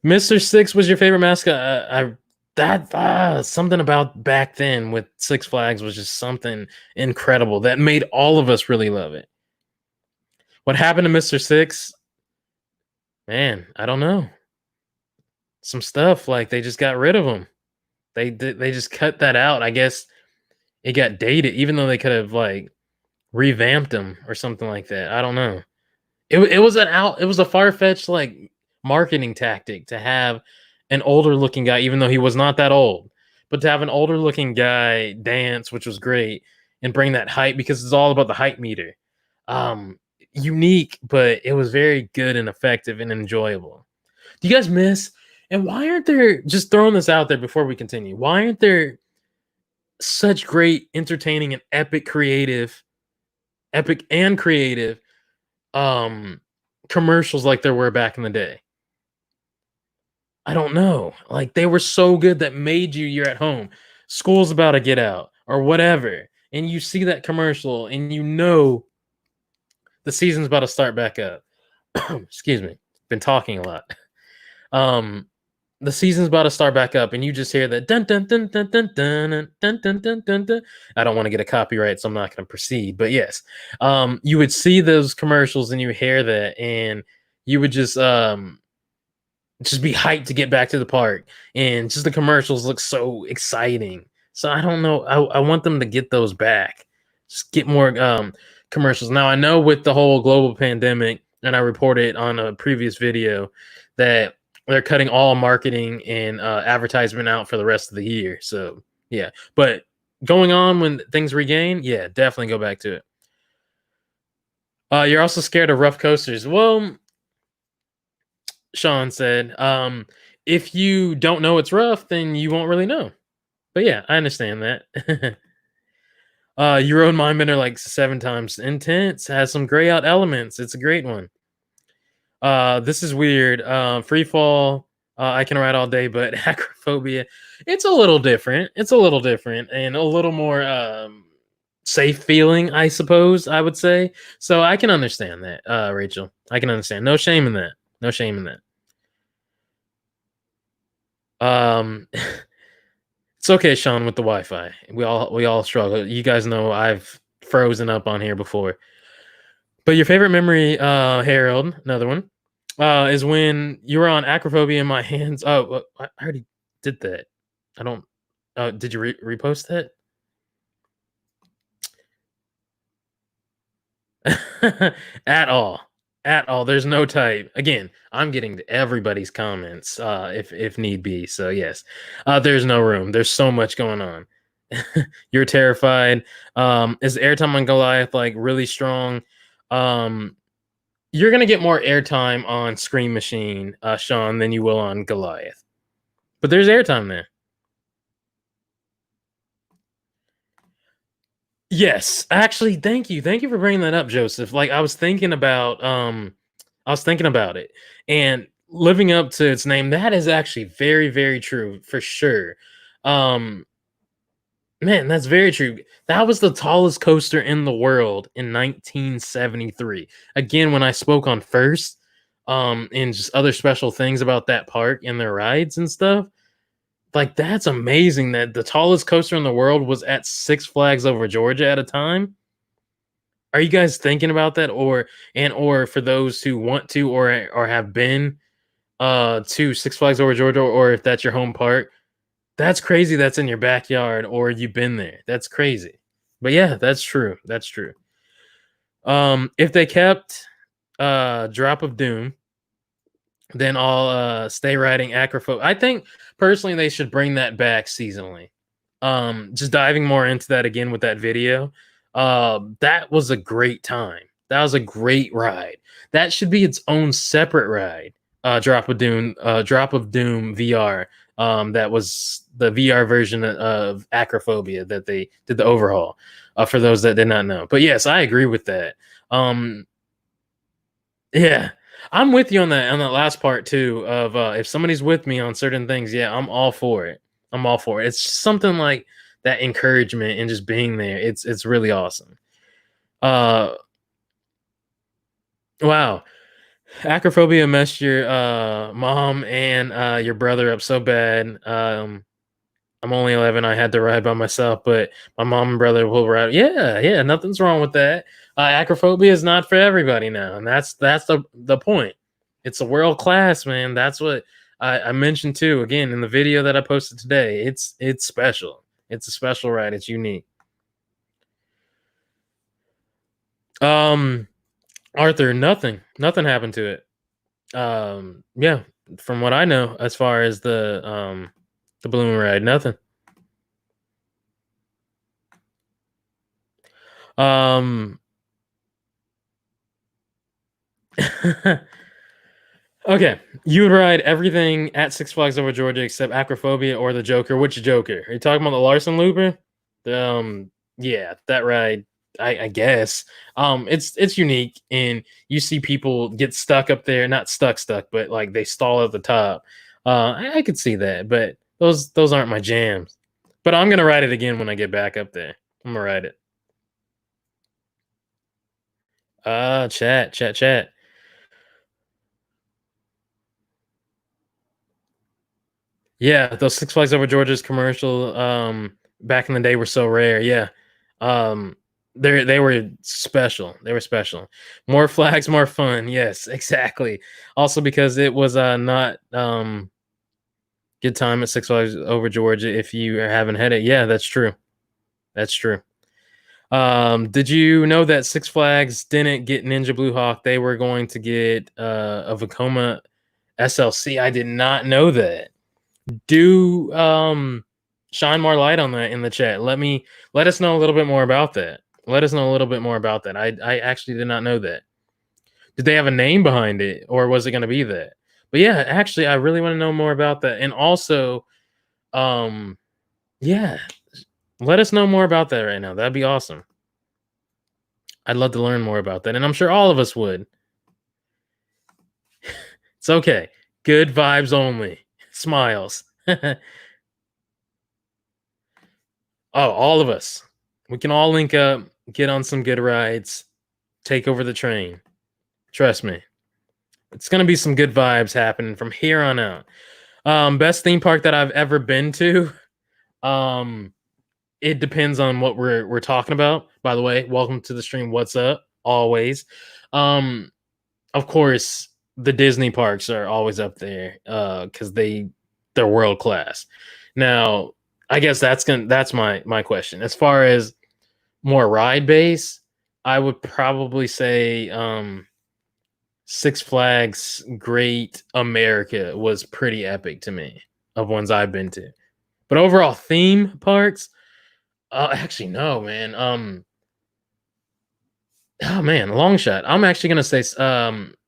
Mr. Six was your favorite mascot. Something about back then with Six Flags was just something incredible that made all of us really love it. What happened to Mr. Six? Man, I don't know. Some stuff like they just got rid of him. They just cut that out. I guess it got dated, even though they could have like revamped him or something like that. I don't know. It was a far-fetched like marketing tactic to have an older looking guy, even though he was not that old, but to have an older looking guy dance, which was great, and bring that hype, because it's all about the hype meter. Unique, but it was very good and effective and enjoyable. Do you guys miss? And why aren't there, just throwing this out there before we continue, why aren't there such great, entertaining, and epic and creative commercials like there were back in the day? I don't know. Like they were so good that made you're at home. School's about to get out or whatever. And you see that commercial and you know the season's about to start back up. Excuse me. Been talking a lot. The season's about to start back up, and you just hear that dun dun dun dun dun dun dun dun dun dun dun. I don't want to get a copyright, so I'm not going to proceed. But yes, you would see those commercials and you hear that, and you would just be hyped to get back to the park, and just the commercials look so exciting. So I don't know. I want them to get those back. Just get more commercials. Now I know with the whole global pandemic, and I reported on a previous video that they're cutting all marketing and advertisement out for the rest of the year. So yeah, but going on when things regain, yeah, definitely go back to it. You're also scared of rough coasters. Well, Shawn said, if you don't know it's rough, then you won't really know. But yeah, I understand that. You rode Mindbender like 7 times. Intense, has some gray out elements. It's a great one. This is weird. Free fall, I can ride all day, but acrophobia, it's a little different. It's a little different and a little more safe feeling, I suppose I would say. So I can understand that, Rachel. I can understand. No shame in that. No shame in that. It's okay, Shawn, with the Wi-Fi. We all struggle. You guys know I've frozen up on here before. But your favorite memory, Harold, another one, is when you were on Acrophobia in my hands. Oh, I already did that. I don't. Did you repost that? At all, at all. There's no type. Again, I'm getting to everybody's comments, if need be. So yes, there's no room. There's so much going on. You're terrified. Is the airtime on Goliath like really strong? Um, you're gonna get more airtime on Scream Machine, Shawn, than you will on Goliath. But there's airtime there. Yes, actually, thank you for bringing that up, Joseph. Like I was thinking about it, and living up to its name, that is actually very, very true for sure. Um, Man, that's very true. That was the tallest coaster in the world in 1973. Again, when I spoke on first, and just other special things about that park and their rides and stuff, like that's amazing that the tallest coaster in the world was at Six Flags Over Georgia at a time. Are you guys thinking about that, or for those who want to or have been to Six Flags Over Georgia, or if that's your home park? That's crazy that's in your backyard or you've been there. That's crazy. But yeah, that's true. That's true. If they kept Drop of Doom, then I'll stay riding Acrophobe. I think personally they should bring that back seasonally. Just diving more into that again with that video. That was a great time. That was a great ride. That should be its own separate ride. Drop of Doom VR. That was the VR version of Acrophobia that they did the overhaul. For those that did not know, but yes, I agree with that. Um, yeah, I'm with you on that last part too. Of if somebody's with me on certain things, yeah, I'm all for it. I'm all for it. It's just something like that encouragement and just being there. It's really awesome. Uh, wow. Acrophobia messed your mom and your brother up so bad. I'm only 11. I had to ride by myself, but my mom and brother will ride. Yeah, yeah, nothing's wrong with that. Acrophobia is not for everybody now, and that's the point. It's a world class, man. That's what I mentioned too. Again, in the video that I posted today, it's special. It's a special ride. It's unique. Um, Arthur, nothing happened to it. Yeah, from what I know, as far as the balloon ride, nothing. Um, okay, you would ride everything at Six Flags Over Georgia except Acrophobia or the Joker. Which Joker? Are you talking about the Larson Looper? Yeah, that ride. I guess. It's unique, and you see people get stuck up there. Not stuck, but like they stall at the top. I could see that, but those aren't my jams. But I'm gonna ride it again when I get back up there. I'm gonna ride it. Chat. Yeah, those Six Flags Over Georgia's commercial back in the day were so rare. Yeah. Um they were special. They were special. More flags, more fun. Yes, exactly. Also because it was not good time at Six Flags Over Georgia if you haven't had it. Yeah, that's true. That's true. Did you know that Six Flags didn't get Ninja Blue Hawk? They were going to get a Vekoma SLC. I did not know that. Do shine more light on that in the chat. Let us know a little bit more about that. Let us know a little bit more about that. I actually did not know that. Did they have a name behind it, or was it going to be that? But yeah, actually, I really want to know more about that. And also, um, yeah, let us know more about that right now. That'd be awesome. I'd love to learn more about that, and I'm sure all of us would. It's okay. Good vibes only. Smiles. Oh, all of us. We can all link up, get on some good rides, take over the train. Trust me. It's going to be some good vibes happening from here on out. Best theme park that I've ever been to. It depends on what we're talking about. By the way, welcome to the stream. What's up? Always. Of course, the Disney parks are always up there because they're world class. Now, I guess that's my question. As far as more ride base, I would probably say Six Flags Great America was pretty epic to me of ones I've been to. But overall theme parks, actually no, man. Oh man, long shot. I'm actually gonna say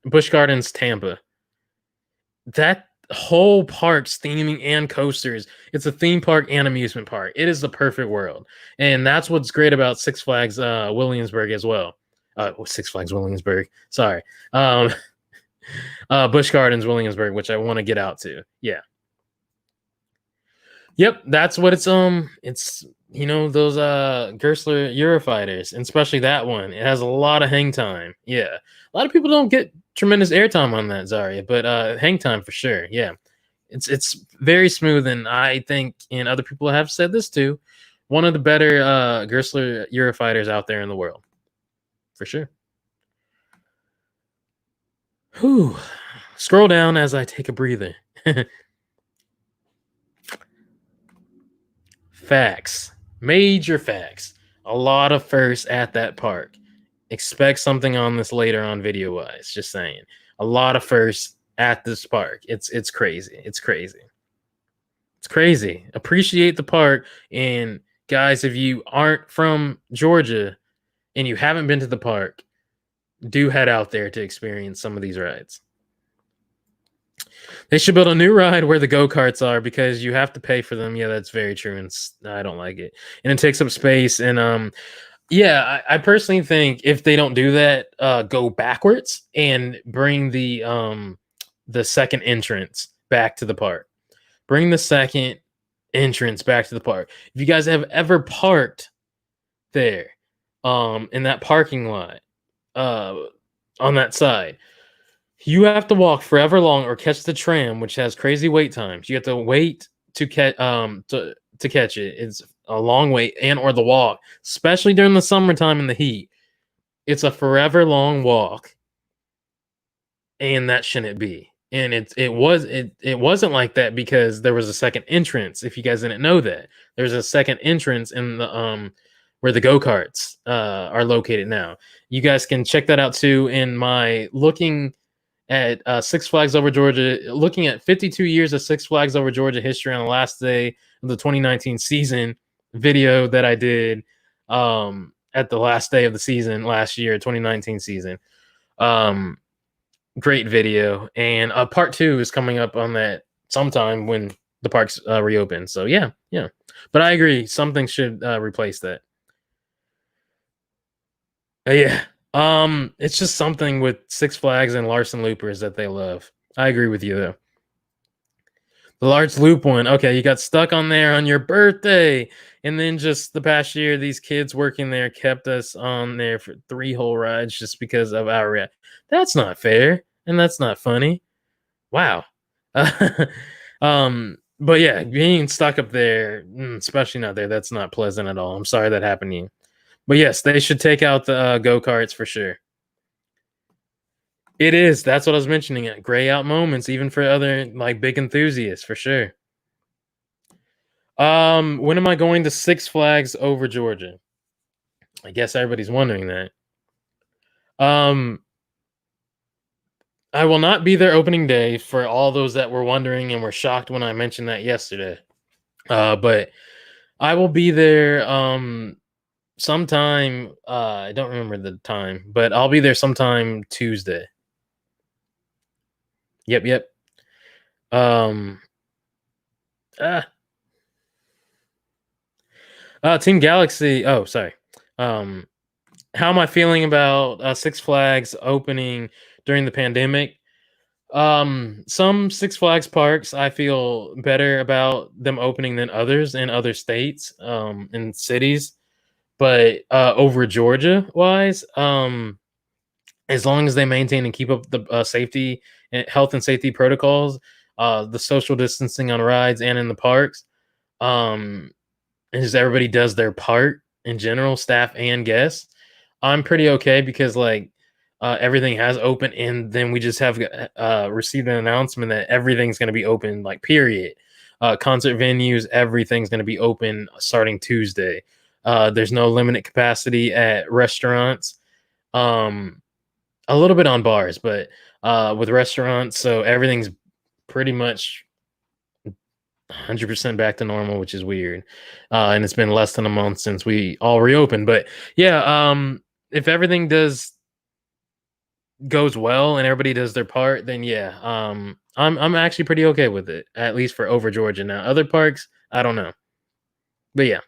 Busch Gardens Tampa. That whole park's theming and coasters. It's a theme park and amusement park. It is the perfect world, and that's what's great about Six Flags Williamsburg as well. Six Flags Williamsburg. Sorry, Busch Gardens Williamsburg, which I want to get out to. Yeah. Yep, that's what it's those Gersler Eurofighters, and especially that one. It has a lot of hang time. Yeah. A lot of people don't get tremendous airtime on that, Zarya, but hang time for sure. Yeah. It's very smooth, and I think, and other people have said this too, one of the better Gersler Eurofighters out there in the world. For sure. Whew. Scroll down as I take a breather. Facts. Major facts. A lot of firsts at that park. Expect something on this later on video wise. Just saying. A lot of firsts at this park. It's crazy. It's crazy. It's crazy. Appreciate the park. And guys, if you aren't from Georgia and you haven't been to the park, do head out there to experience some of these rides. They should build a new ride where the go-karts are because you have to pay for them. Yeah, that's very true, and I don't like it. And it takes up space. And yeah, I personally think if they don't do that, go backwards and bring the second entrance back to the park. Bring the second entrance back to the park. If you guys have ever parked there, in that parking lot, on that side, you have to walk forever long or catch the tram, which has crazy wait times. You have to wait to catch it. It's a long wait, and or the walk, especially during the summertime in the heat. It's a forever long walk, and that shouldn't be. And it wasn't like that because there was a second entrance. If you guys didn't know that, there's a second entrance in the where the go-karts are located now. You guys can check that out too in my looking at Six Flags Over Georgia, looking at 52 years of Six Flags Over Georgia history on the last day of the 2019 season video that I did at the last day of the season last year, 2019 season. Great video. And part 2 is coming up on that sometime when the parks reopen. So yeah. But I agree, something should replace that. Yeah. It's just something with Six Flags and Larson Loopers that they love. I agree with you though. The large loop one. Okay, you got stuck on there on your birthday. And then just the past year, these kids working there kept us on there for 3 whole rides just because of our react. That's not fair. And that's not funny. Wow. But yeah, being stuck up there, especially not there, that's not pleasant at all. I'm sorry that happened to you. But yes, they should take out the go-karts for sure. It is. That's what I was mentioning. Gray out moments, even for other like big enthusiasts, for sure. When am I going to Six Flags Over Georgia? I guess everybody's wondering that. I will not be there opening day for all those that were wondering and were shocked when I mentioned that yesterday. But I will be there sometime. I don't remember the time, but I'll be there sometime Tuesday. Yep. Team Galaxy. Oh, sorry. How am I feeling about Six Flags opening during the pandemic? Some Six Flags parks I feel better about them opening than others in other states, in cities. But over Georgia wise, as long as they maintain and keep up the safety and health and safety protocols, the social distancing on rides and in the parks, um, and just everybody does their part in general, staff and guests, I'm pretty okay because like everything has opened, and then we just have received an announcement that everything's going to be open, like period. Concert venues, everything's going to be open starting Tuesday. There's no limited capacity at restaurants. Um, a little bit on bars, but with restaurants, so everything's pretty much 100% back to normal, which is weird. And it's been less than a month since we all reopened. But yeah, if everything goes well and everybody does their part, then yeah, I'm actually pretty okay with it, at least for over Georgia. Now, other parks, I don't know. But yeah.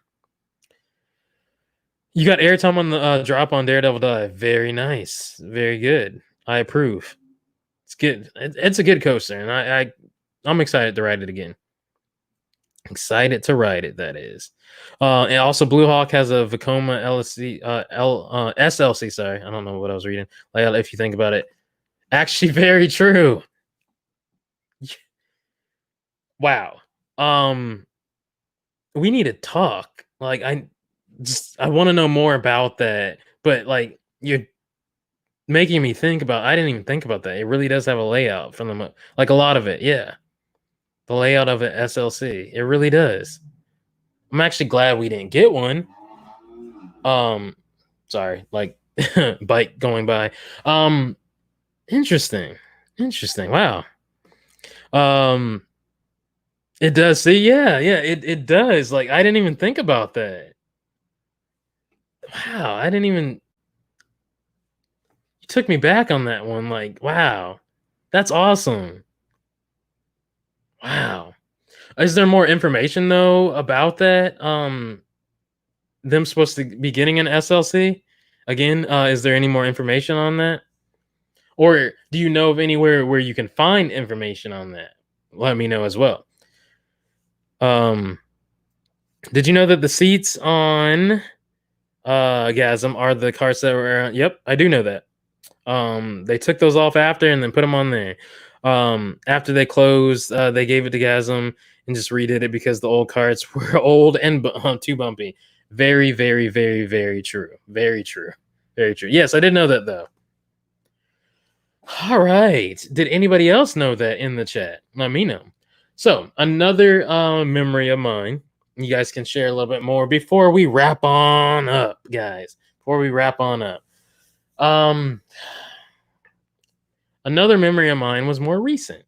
You got airtime on the drop on Daredevil Dive. Very nice. Very good. I approve. It's good. It's a good coaster, and I'm excited to ride it again. Excited to ride it, that is. And also Blue Hawk has a Vekoma SLC, sorry. I don't know what I was reading. Like, if you think about it. Actually, very true. Wow. We need to talk. Like, I want to know more about that. But like, you're making me think about. I didn't even think about that. It really does have a layout from the like a lot of it. Yeah, the layout of an SLC. It really does. I'm actually glad we didn't get one. Sorry, like bike going by. Interesting. Wow. It does. See, yeah, it does. Like, I didn't even think about that. Wow, I didn't even. You took me back on that one. Like, wow, that's awesome. Wow. Is there more information though about that? Them supposed to be getting an SLC again? Is there any more information on that? Or do you know of anywhere where you can find information on that? Let me know as well. Did you know that the seats on Gasm are the carts that were? Yep, I do know that. They took those off after and then put them on there. After they closed, they gave it to Gasm and just redid it because the old carts were old and too bumpy. Very, very, very, very true. Very true. Very true. Yes, I did know that though. All right. Did anybody else know that in the chat? Let me know. So another memory of mine. You guys can share a little bit more before we wrap on up, guys. Before we wrap on up. Another memory of mine was more recent.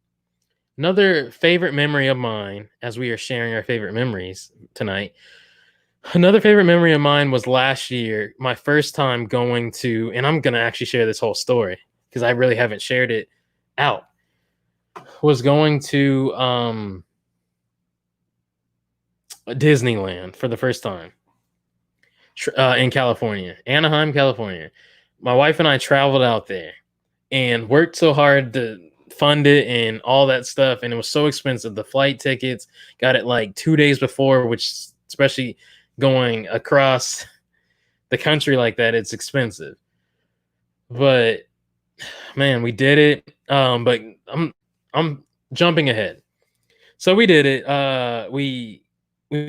Another favorite memory of mine, as we are sharing our favorite memories tonight. Another favorite memory of mine was last year, my first time going to, and I'm going to actually share this whole story because I really haven't shared it out, was going to Disneyland for the first time in California, Anaheim, California. My wife and I traveled out there and worked so hard to fund it and all that stuff, and it was so expensive. The flight tickets, got it like 2 days before, which especially going across the country like that, it's expensive. But man, we did it. But I'm jumping ahead. So we did it. We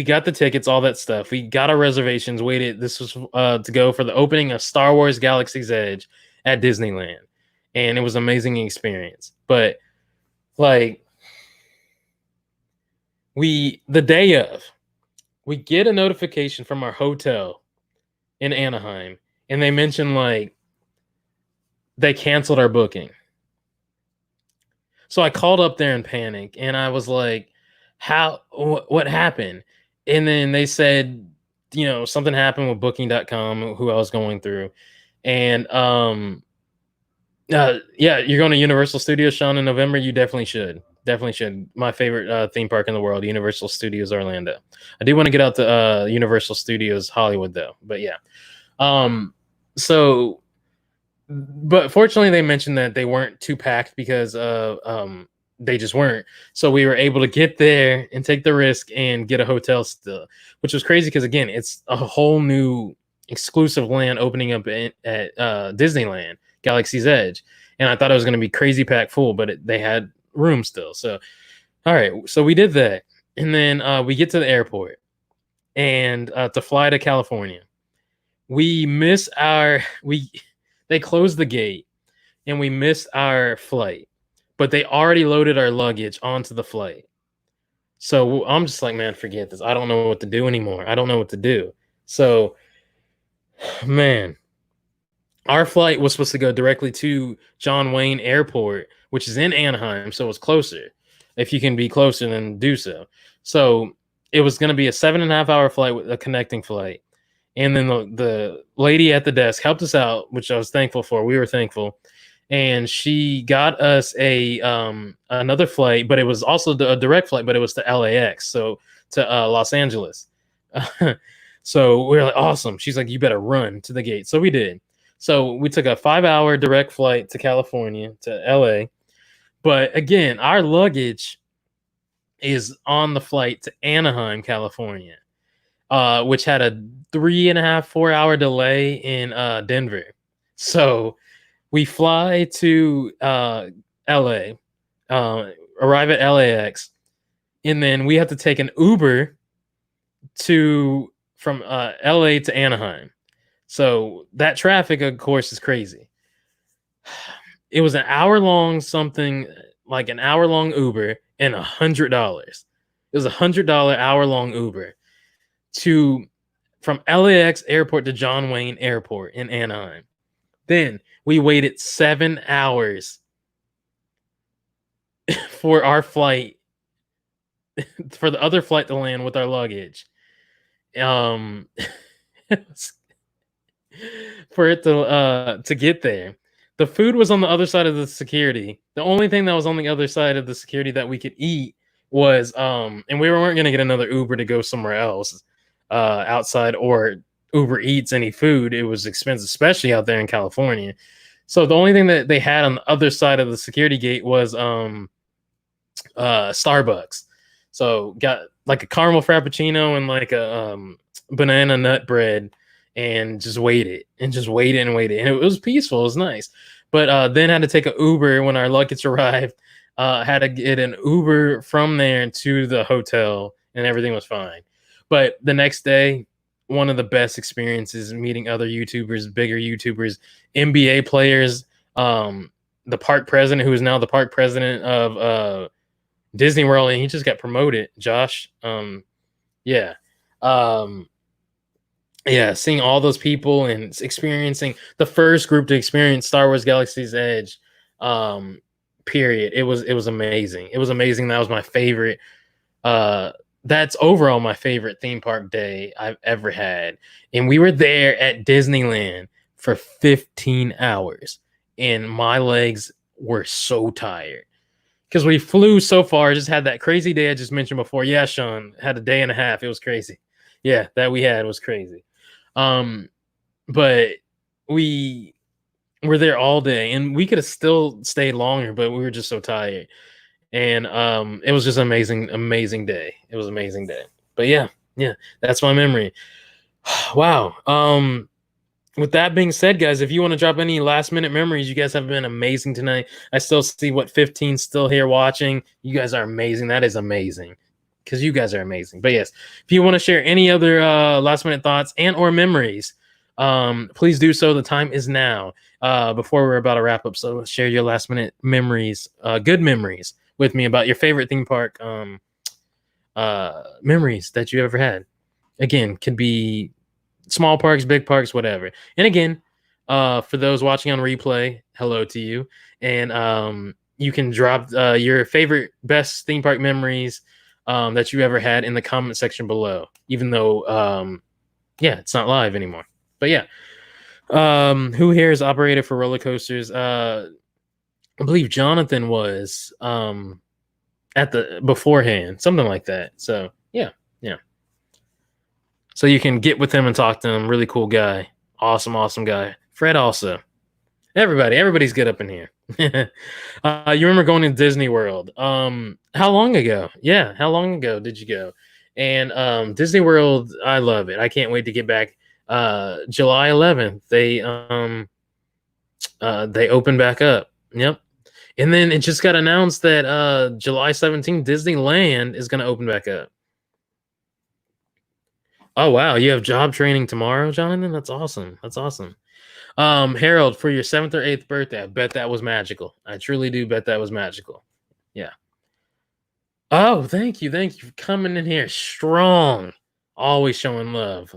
got the tickets, all that stuff. We got our reservations, waited. This was to go for the opening of Star Wars Galaxy's Edge at Disneyland. And it was an amazing experience. But like, the day of, we get a notification from our hotel in Anaheim, and they mention like they canceled our booking. So I called up there in panic, and I was like, what happened? And then they said, something happened with booking.com, who I was going through. And yeah, you're going to Universal Studios, Shawn, in November. You definitely should. Definitely should. My favorite theme park in the world, Universal Studios Orlando. I do want to get out to Universal Studios Hollywood though, but yeah. So, but fortunately, they mentioned that they weren't too packed because they just weren't. So we were able to get there and take the risk and get a hotel still, which was crazy because again, it's a whole new exclusive land opening up at Disneyland, Galaxy's Edge, and I thought it was going to be crazy packed full, but they had room still. So, all right, so we did that, and then we get to the airport, and to fly to California, we miss our they closed the gate, and we missed our flight, but they already loaded our luggage onto the flight. So I'm just like, man, forget this. I don't know what to do anymore. I don't know what to do. So, man, our flight was supposed to go directly to John Wayne Airport, which is in Anaheim, so it's closer. If you can be closer, then do so. So it was going to be a 7.5-hour flight with a connecting flight. And then the lady at the desk helped us out, which I was thankful for. We were thankful. And she got us a another flight, but it was also a direct flight, but it was to LAX, so to Los Angeles. So we were like, awesome. She's like, you better run to the gate. So we did. So we took a 5-hour direct flight to California, to LA. But again, our luggage is on the flight to Anaheim, California, which had a 3.5-4 hour delay in Denver. So we fly to LA, arrive at LAX, and then we have to take an Uber from LA to Anaheim. So that traffic, of course, is crazy. It was an hour-long something, like an hour-long Uber, and $100. It was $100 hour-long Uber from LAX airport to John Wayne Airport in Anaheim. Then we waited 7 hours for our flight, for the other flight to land with our luggage. For it to get there. The food was on the other side of the security. The only thing that was on the other side of the security that we could eat was and we weren't going to get another Uber to go somewhere else outside or Uber Eats any food. It was expensive, especially out there in California. So the only thing that they had on the other side of the security gate was Starbucks. So got like a caramel frappuccino and like a banana nut bread, and just waited and waited. And it was peaceful. It was nice. But then had to take an Uber when our luggage arrived. Had to get an Uber from there to the hotel, and everything was fine. But the next day, one of the best experiences, meeting other YouTubers, bigger YouTubers, NBA players, the park president, who is now the park president of Disney World, and he just got promoted, Josh. Seeing all those people and experiencing the first group to experience Star Wars Galaxy's Edge, period. It was amazing. It was amazing. That was my favorite. That's overall my favorite theme park day I've ever had. And we were there at Disneyland for 15 hours, and my legs were so tired because we flew so far. Just had that crazy day I just mentioned before. Yeah, Shawn, had a day and a half. It was crazy. Yeah, that we had was crazy. But we were there all day, and we could have still stayed longer, but we were just so tired. And it was just amazing day. It was an amazing day. But yeah, that's my memory. Wow. With that being said, guys, if you want to drop any last minute memories, you guys have been amazing tonight. I still see 15 still here watching. You guys are amazing. That is amazing, because you guys are amazing. But yes, if you want to share any other last minute thoughts and or memories, please do so. The time is now, before we're about to wrap up. So share your last minute memories, good memories with me about your favorite theme park memories that you ever had. Again, could be small parks, big parks, whatever. And again, for those watching on replay, hello to you. And you can drop your favorite best theme park memories that you ever had in the comment section below, even though it's not live anymore. But yeah, who here is operated for roller coasters? I believe Jonathan was at the beforehand, something like that. So yeah. So you can get with him and talk to him. Really cool guy. Awesome guy. Fred also. Everybody's good up in here. You remember going to Disney World? How long ago? Yeah, how long ago did you go? And Disney World, I love it. I can't wait to get back July 11th, they opened back up. Yep. And then it just got announced that July 17th, Disneyland is going to open back up. Oh wow, you have job training tomorrow, Jonathan? That's awesome. That's awesome. Harold, for your 7th or 8th birthday, I bet that was magical. I truly do bet that was magical. Yeah. Oh, thank you. Thank you for coming in here strong. Always showing love.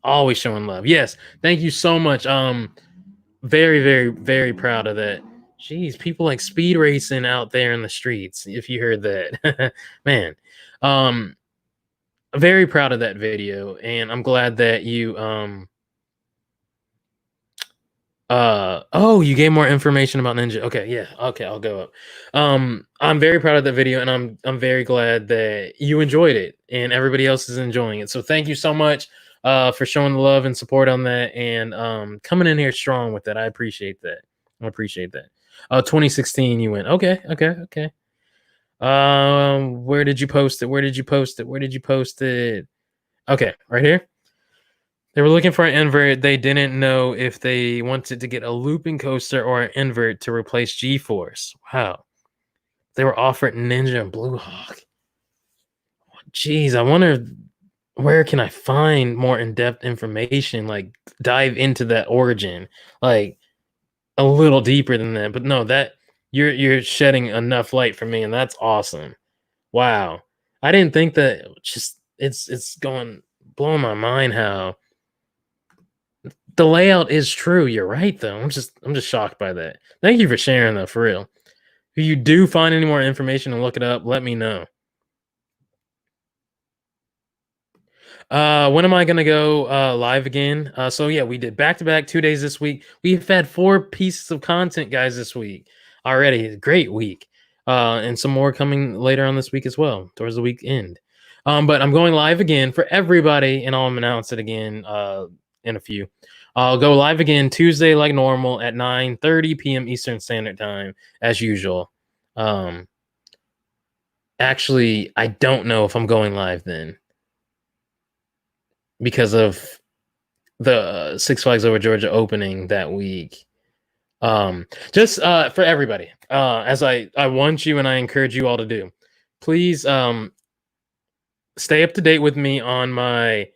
Always showing love. Yes. Thank you so much. Very, very, very proud of that. Jeez, people like speed racing out there in the streets, if you heard that. Man. Very proud of that video, and I'm glad that you oh, you gave more information about Ninja. Okay, yeah. Okay, I'll go up. I'm very proud of that video, and I'm very glad that you enjoyed it and everybody else is enjoying it. So thank you so much for showing the love and support on that, and coming in here strong with that. I appreciate that. I appreciate that. 2016 you went. Okay, okay, okay. Where did you post it? Where did you post it? Where did you post it? Okay, right here. They were looking for an invert. They didn't know if they wanted to get a looping coaster or an invert to replace G-Force. Wow. They were offered Ninja and Blue Hawk. Jeez, I wonder where can I find more in-depth information, like dive into that origin, like a little deeper than that. But no, that you're shedding enough light for me, and that's awesome. Wow. I didn't think that. Just it's going blowing my mind how the layout is true. You're right, though. I'm just shocked by that. Thank you for sharing, though, for real. If you do find any more information and look it up, let me know. When am I gonna go live again? So yeah, we did back-to-back 2 days this week. We've had 4 pieces of content, guys, this week already. Great week. And some more coming later on this week as well, towards the week end. But I'm going live again for everybody, and I'll announce it again in a few. I'll go live again Tuesday like normal at 9:30 p.m. Eastern Standard Time, as usual. Actually, I don't know if I'm going live then, because of the Six Flags Over Georgia opening that week. Just for everybody, as I want you and I encourage you all to do, please stay up to date with me on my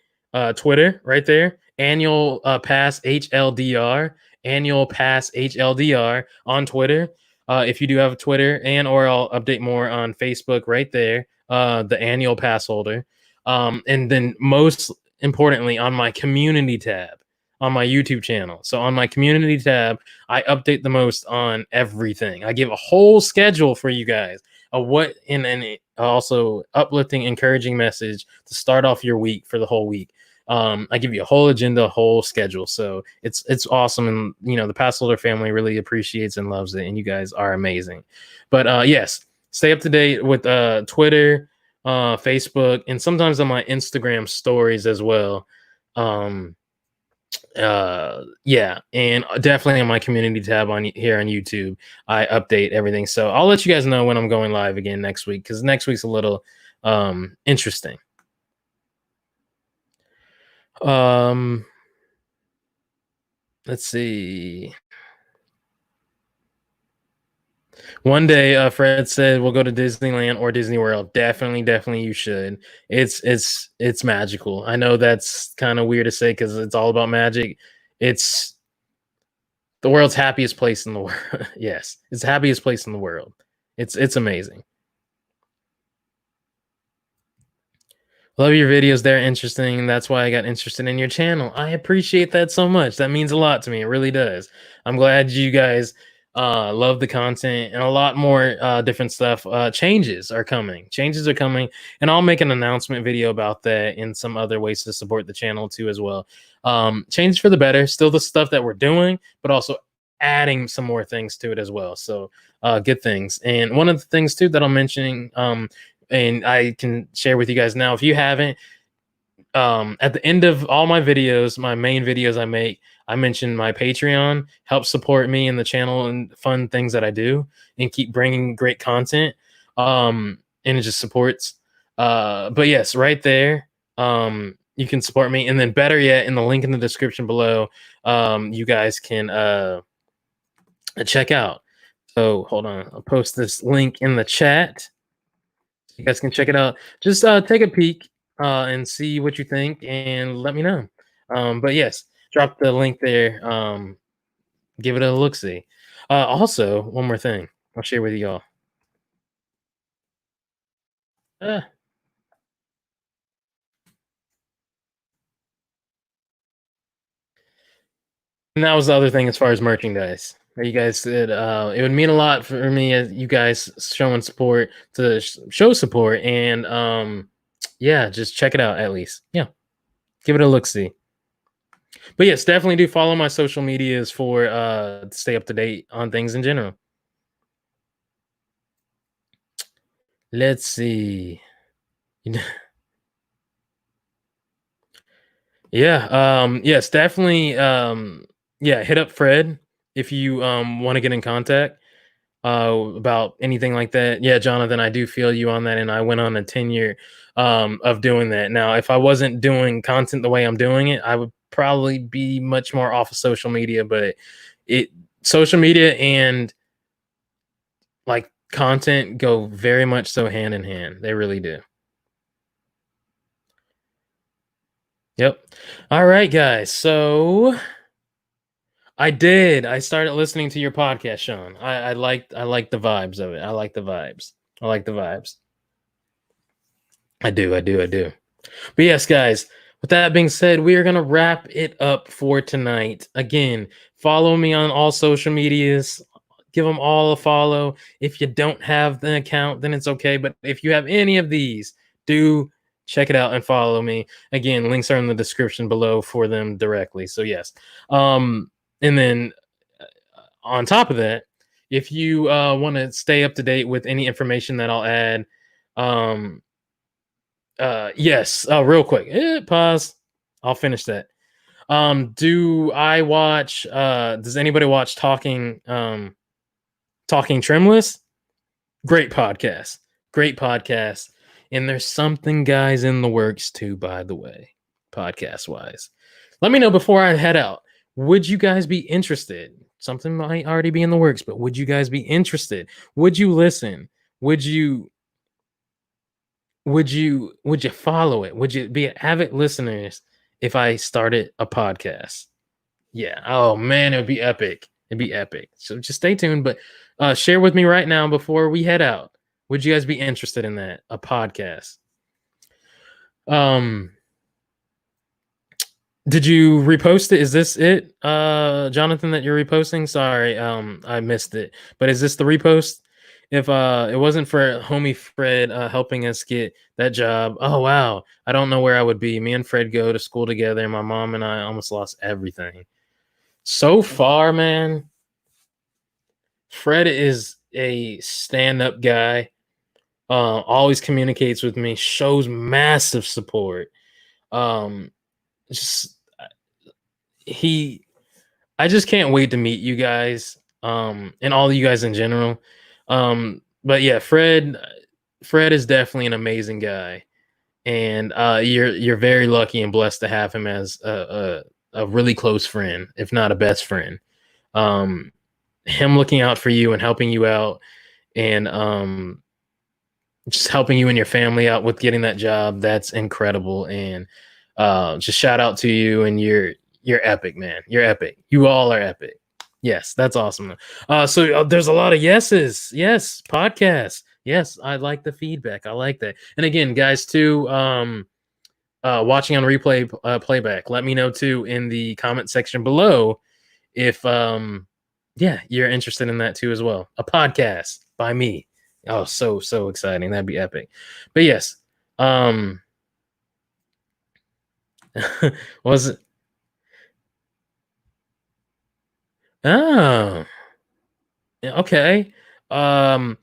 Twitter right there. Annual Pass HLDR, Annual Pass HLDR on Twitter. If you do have a Twitter, and or I'll update more on Facebook right there. The Annual Passholder, and then most importantly on my community tab on my YouTube channel. So on my community tab, I update the most on everything. I give a whole schedule for you guys of what and also uplifting, encouraging message to start off your week for the whole week. I give you a whole agenda, a whole schedule. So it's awesome. And the Passholder family really appreciates and loves it. And you guys are amazing. But yes, stay up to date with Twitter, Facebook, and sometimes on my Instagram stories as well. Yeah, and definitely on my community tab on here on YouTube, I update everything. So I'll let you guys know when I'm going live again next week, because next week's a little interesting. Let's see. One day, Fred said we'll go to Disneyland or Disney World. Definitely, you should. It's magical. I know that's kind of weird to say because it's all about magic. It's the world's happiest place in the world. Yes, it's the happiest place in the world. It's amazing. Love your videos. They're interesting. That's why I got interested in your channel. I appreciate that so much. That means a lot to me. It really does. I'm glad you guys love the content, and a lot more different stuff. Changes are coming. And I'll make an announcement video about that and some other ways to support the channel too as well. Changes for the better. Still the stuff that we're doing, but also adding some more things to it as well. So good things. And one of the things too that I'm mentioning, and I can share with you guys now, if you haven't, at the end of all my videos, my main videos I make, I mention my Patreon. Help support me and the channel and fun things that I do, and keep bringing great content. And it just supports. But yes, right there, you can support me, and then better yet, in the link in the description below, you guys can check out. So hold on, I'll post this link in the chat. You guys can check it out. Just take a peek and see what you think, and let me know. But yes, drop the link there. Give it a look see. Also, one more thing I'll share with y'all. Uh, and that was the other thing as far as merchandise. You guys said it would mean a lot for me as you guys showing support to show support, and yeah, just check it out at least. Yeah, give it a look see. But yes, definitely do follow my social medias for to stay up to date on things in general. Let's see. Yeah, yes, definitely yeah, hit up Fred if you want to get in contact about anything like that. Yeah, Jonathan, I do feel you on that, and I went on a 10-year of doing that. Now, if I wasn't doing content the way I'm doing it, I would probably be much more off of social media, but it social media and like content go very much so hand in hand. They really do. Yep. All right, guys. So I did. I started listening to your podcast, Shawn. I like the vibes of it. I like the vibes. I like the vibes. I do. I do. I do. But yes, guys, with that being said, we are going to wrap it up for tonight. Again, follow me on all social medias. Give them all a follow. If you don't have the account, then it's okay. But if you have any of these, do check it out and follow me. Again, links are in the description below for them directly. So yes. And then on top of that, if you want to stay up to date with any information that I'll add, um, yes. Real quick. Pause. I'll finish that. Do I watch? Does anybody watch Talking Trimless? Great podcast. Great podcast. And there's something, guys, in the works too, by the way, podcast wise. Let me know before I head out. Would you guys be interested? Something might already be in the works, but would you guys be interested? Would you listen? Would you follow it? Would you be avid listeners if I started a podcast? Yeah. Oh man, it would be epic. It'd be epic. So just stay tuned, but share with me right now before we head out. Would you guys be interested in that? A podcast. Um Did you repost it? Is this it, Jonathan, that you're reposting? Sorry, I missed it. But is this the repost? If it wasn't for homie Fred helping us get that job, oh wow, I don't know where I would be. Me and Fred go to school together. My mom and I almost lost everything. So far, man, Fred is a stand-up guy. Always communicates with me, shows massive support. Um, just he I just can't wait to meet you guys, and all of you guys in general. But yeah, Fred is definitely an amazing guy, and you're very lucky and blessed to have him as a really close friend, if not a best friend. Um, him looking out for you and helping you out, and just helping you and your family out with getting that job, that's incredible. And just shout out to you, and you're epic, man. You're epic. You all are epic. Yes, that's awesome. So there's a lot of yeses. Yes, podcast. Yes, I like the feedback. I like that. And again, guys, too, watching on replay playback, let me know too in the comment section below if yeah, you're interested in that too as well. A podcast by me. Oh, so exciting. That'd be epic. But yes, was it? Oh, yeah, okay. Um,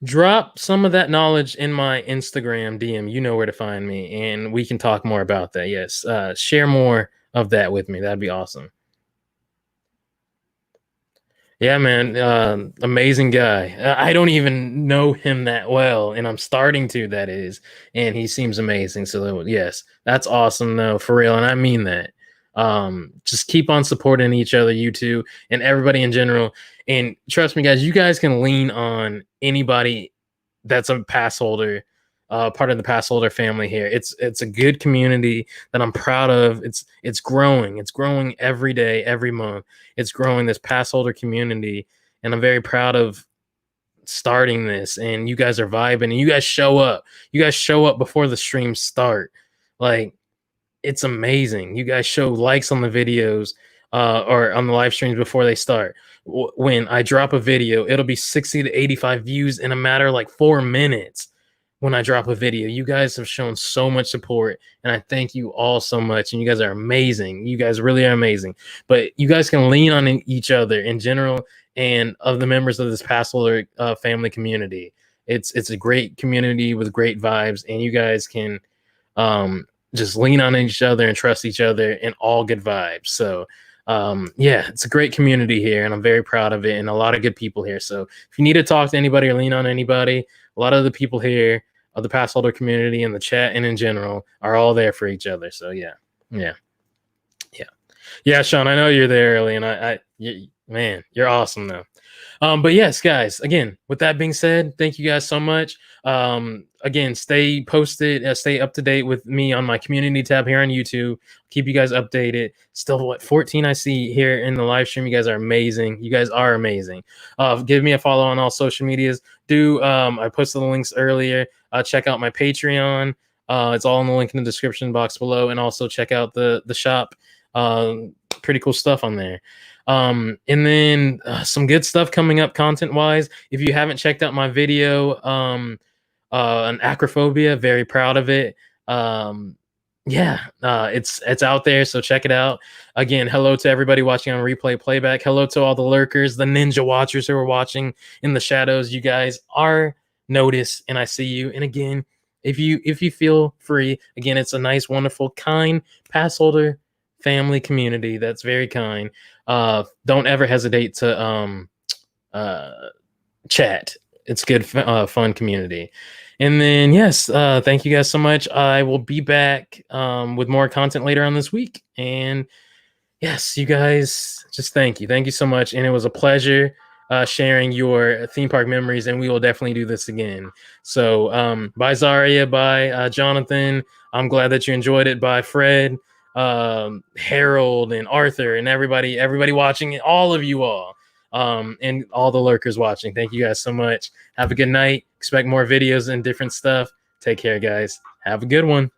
drop some of that knowledge in my Instagram DM. You know where to find me, and we can talk more about that. Yes, share more of that with me. That'd be awesome. Yeah, man. Amazing guy. I don't even know him that well, and I'm starting to, that is. And he seems amazing. So, yes, that's awesome, though, for real. And I mean that. Just keep on supporting each other, you two, and everybody in general. And trust me, guys, you guys can lean on anybody that's a pass holder, part of the pass holder family here. It's a good community that I'm proud of. It's growing. It's growing every day, every month. It's growing, this pass holder community, and I'm very proud of starting this. And you guys are vibing, and you guys show up. You guys show up before the streams start. Like, it's amazing. You guys show likes on the videos, or on the live streams before they start. When I drop a video, it'll be 60 to 85 views in a matter of like 4 minutes. When I drop a video, you guys have shown so much support, and I thank you all so much. And you guys are amazing. You guys really are amazing. But you guys can lean on each other in general, and of the members of this Passholder family community. It's a great community with great vibes, and you guys can just lean on each other and trust each other, and all good vibes. So yeah, it's a great community here, and I'm very proud of it, and a lot of good people here. So if you need to talk to anybody or lean on anybody, a lot of the people here of the pass holder community and the chat and in general are all there for each other. So yeah, yeah, yeah. Shawn, I know you're there early, and man, you're awesome though. But yes, guys, again, with that being said, thank you guys so much. Again, stay posted, stay up to date with me on my community tab here on YouTube. Keep you guys updated. Still, what, 14 I see here in the live stream. You guys are amazing. You guys are amazing. Give me a follow on all social medias. I posted the links earlier. Check out my Patreon. It's all in the link in the description box below, and also check out the shop. Pretty cool stuff on there. And then some good stuff coming up content wise. If you haven't checked out my video on acrophobia, very proud of it. It's out there, so check it out. Again, hello to everybody watching on replay playback. Hello to all the lurkers, the ninja watchers who are watching in the shadows. You guys are noticed, and I see you. And again, if you feel free, again, it's a nice, wonderful, kind pass holder family community that's very kind. Don't ever hesitate to chat. It's good, fun community. And then yes, thank you guys so much. I will be back with more content later on this week. And yes, you guys, just thank you so much. And it was a pleasure sharing your theme park memories, and we will definitely do this again. So bye Zaria, bye Jonathan. I'm glad that you enjoyed it. Bye Fred, Harold, and Arthur, and everybody watching, all of you all, and all the lurkers watching. Thank you guys so much. Have a good night. Expect more videos and different stuff. Take care, guys. Have a good one.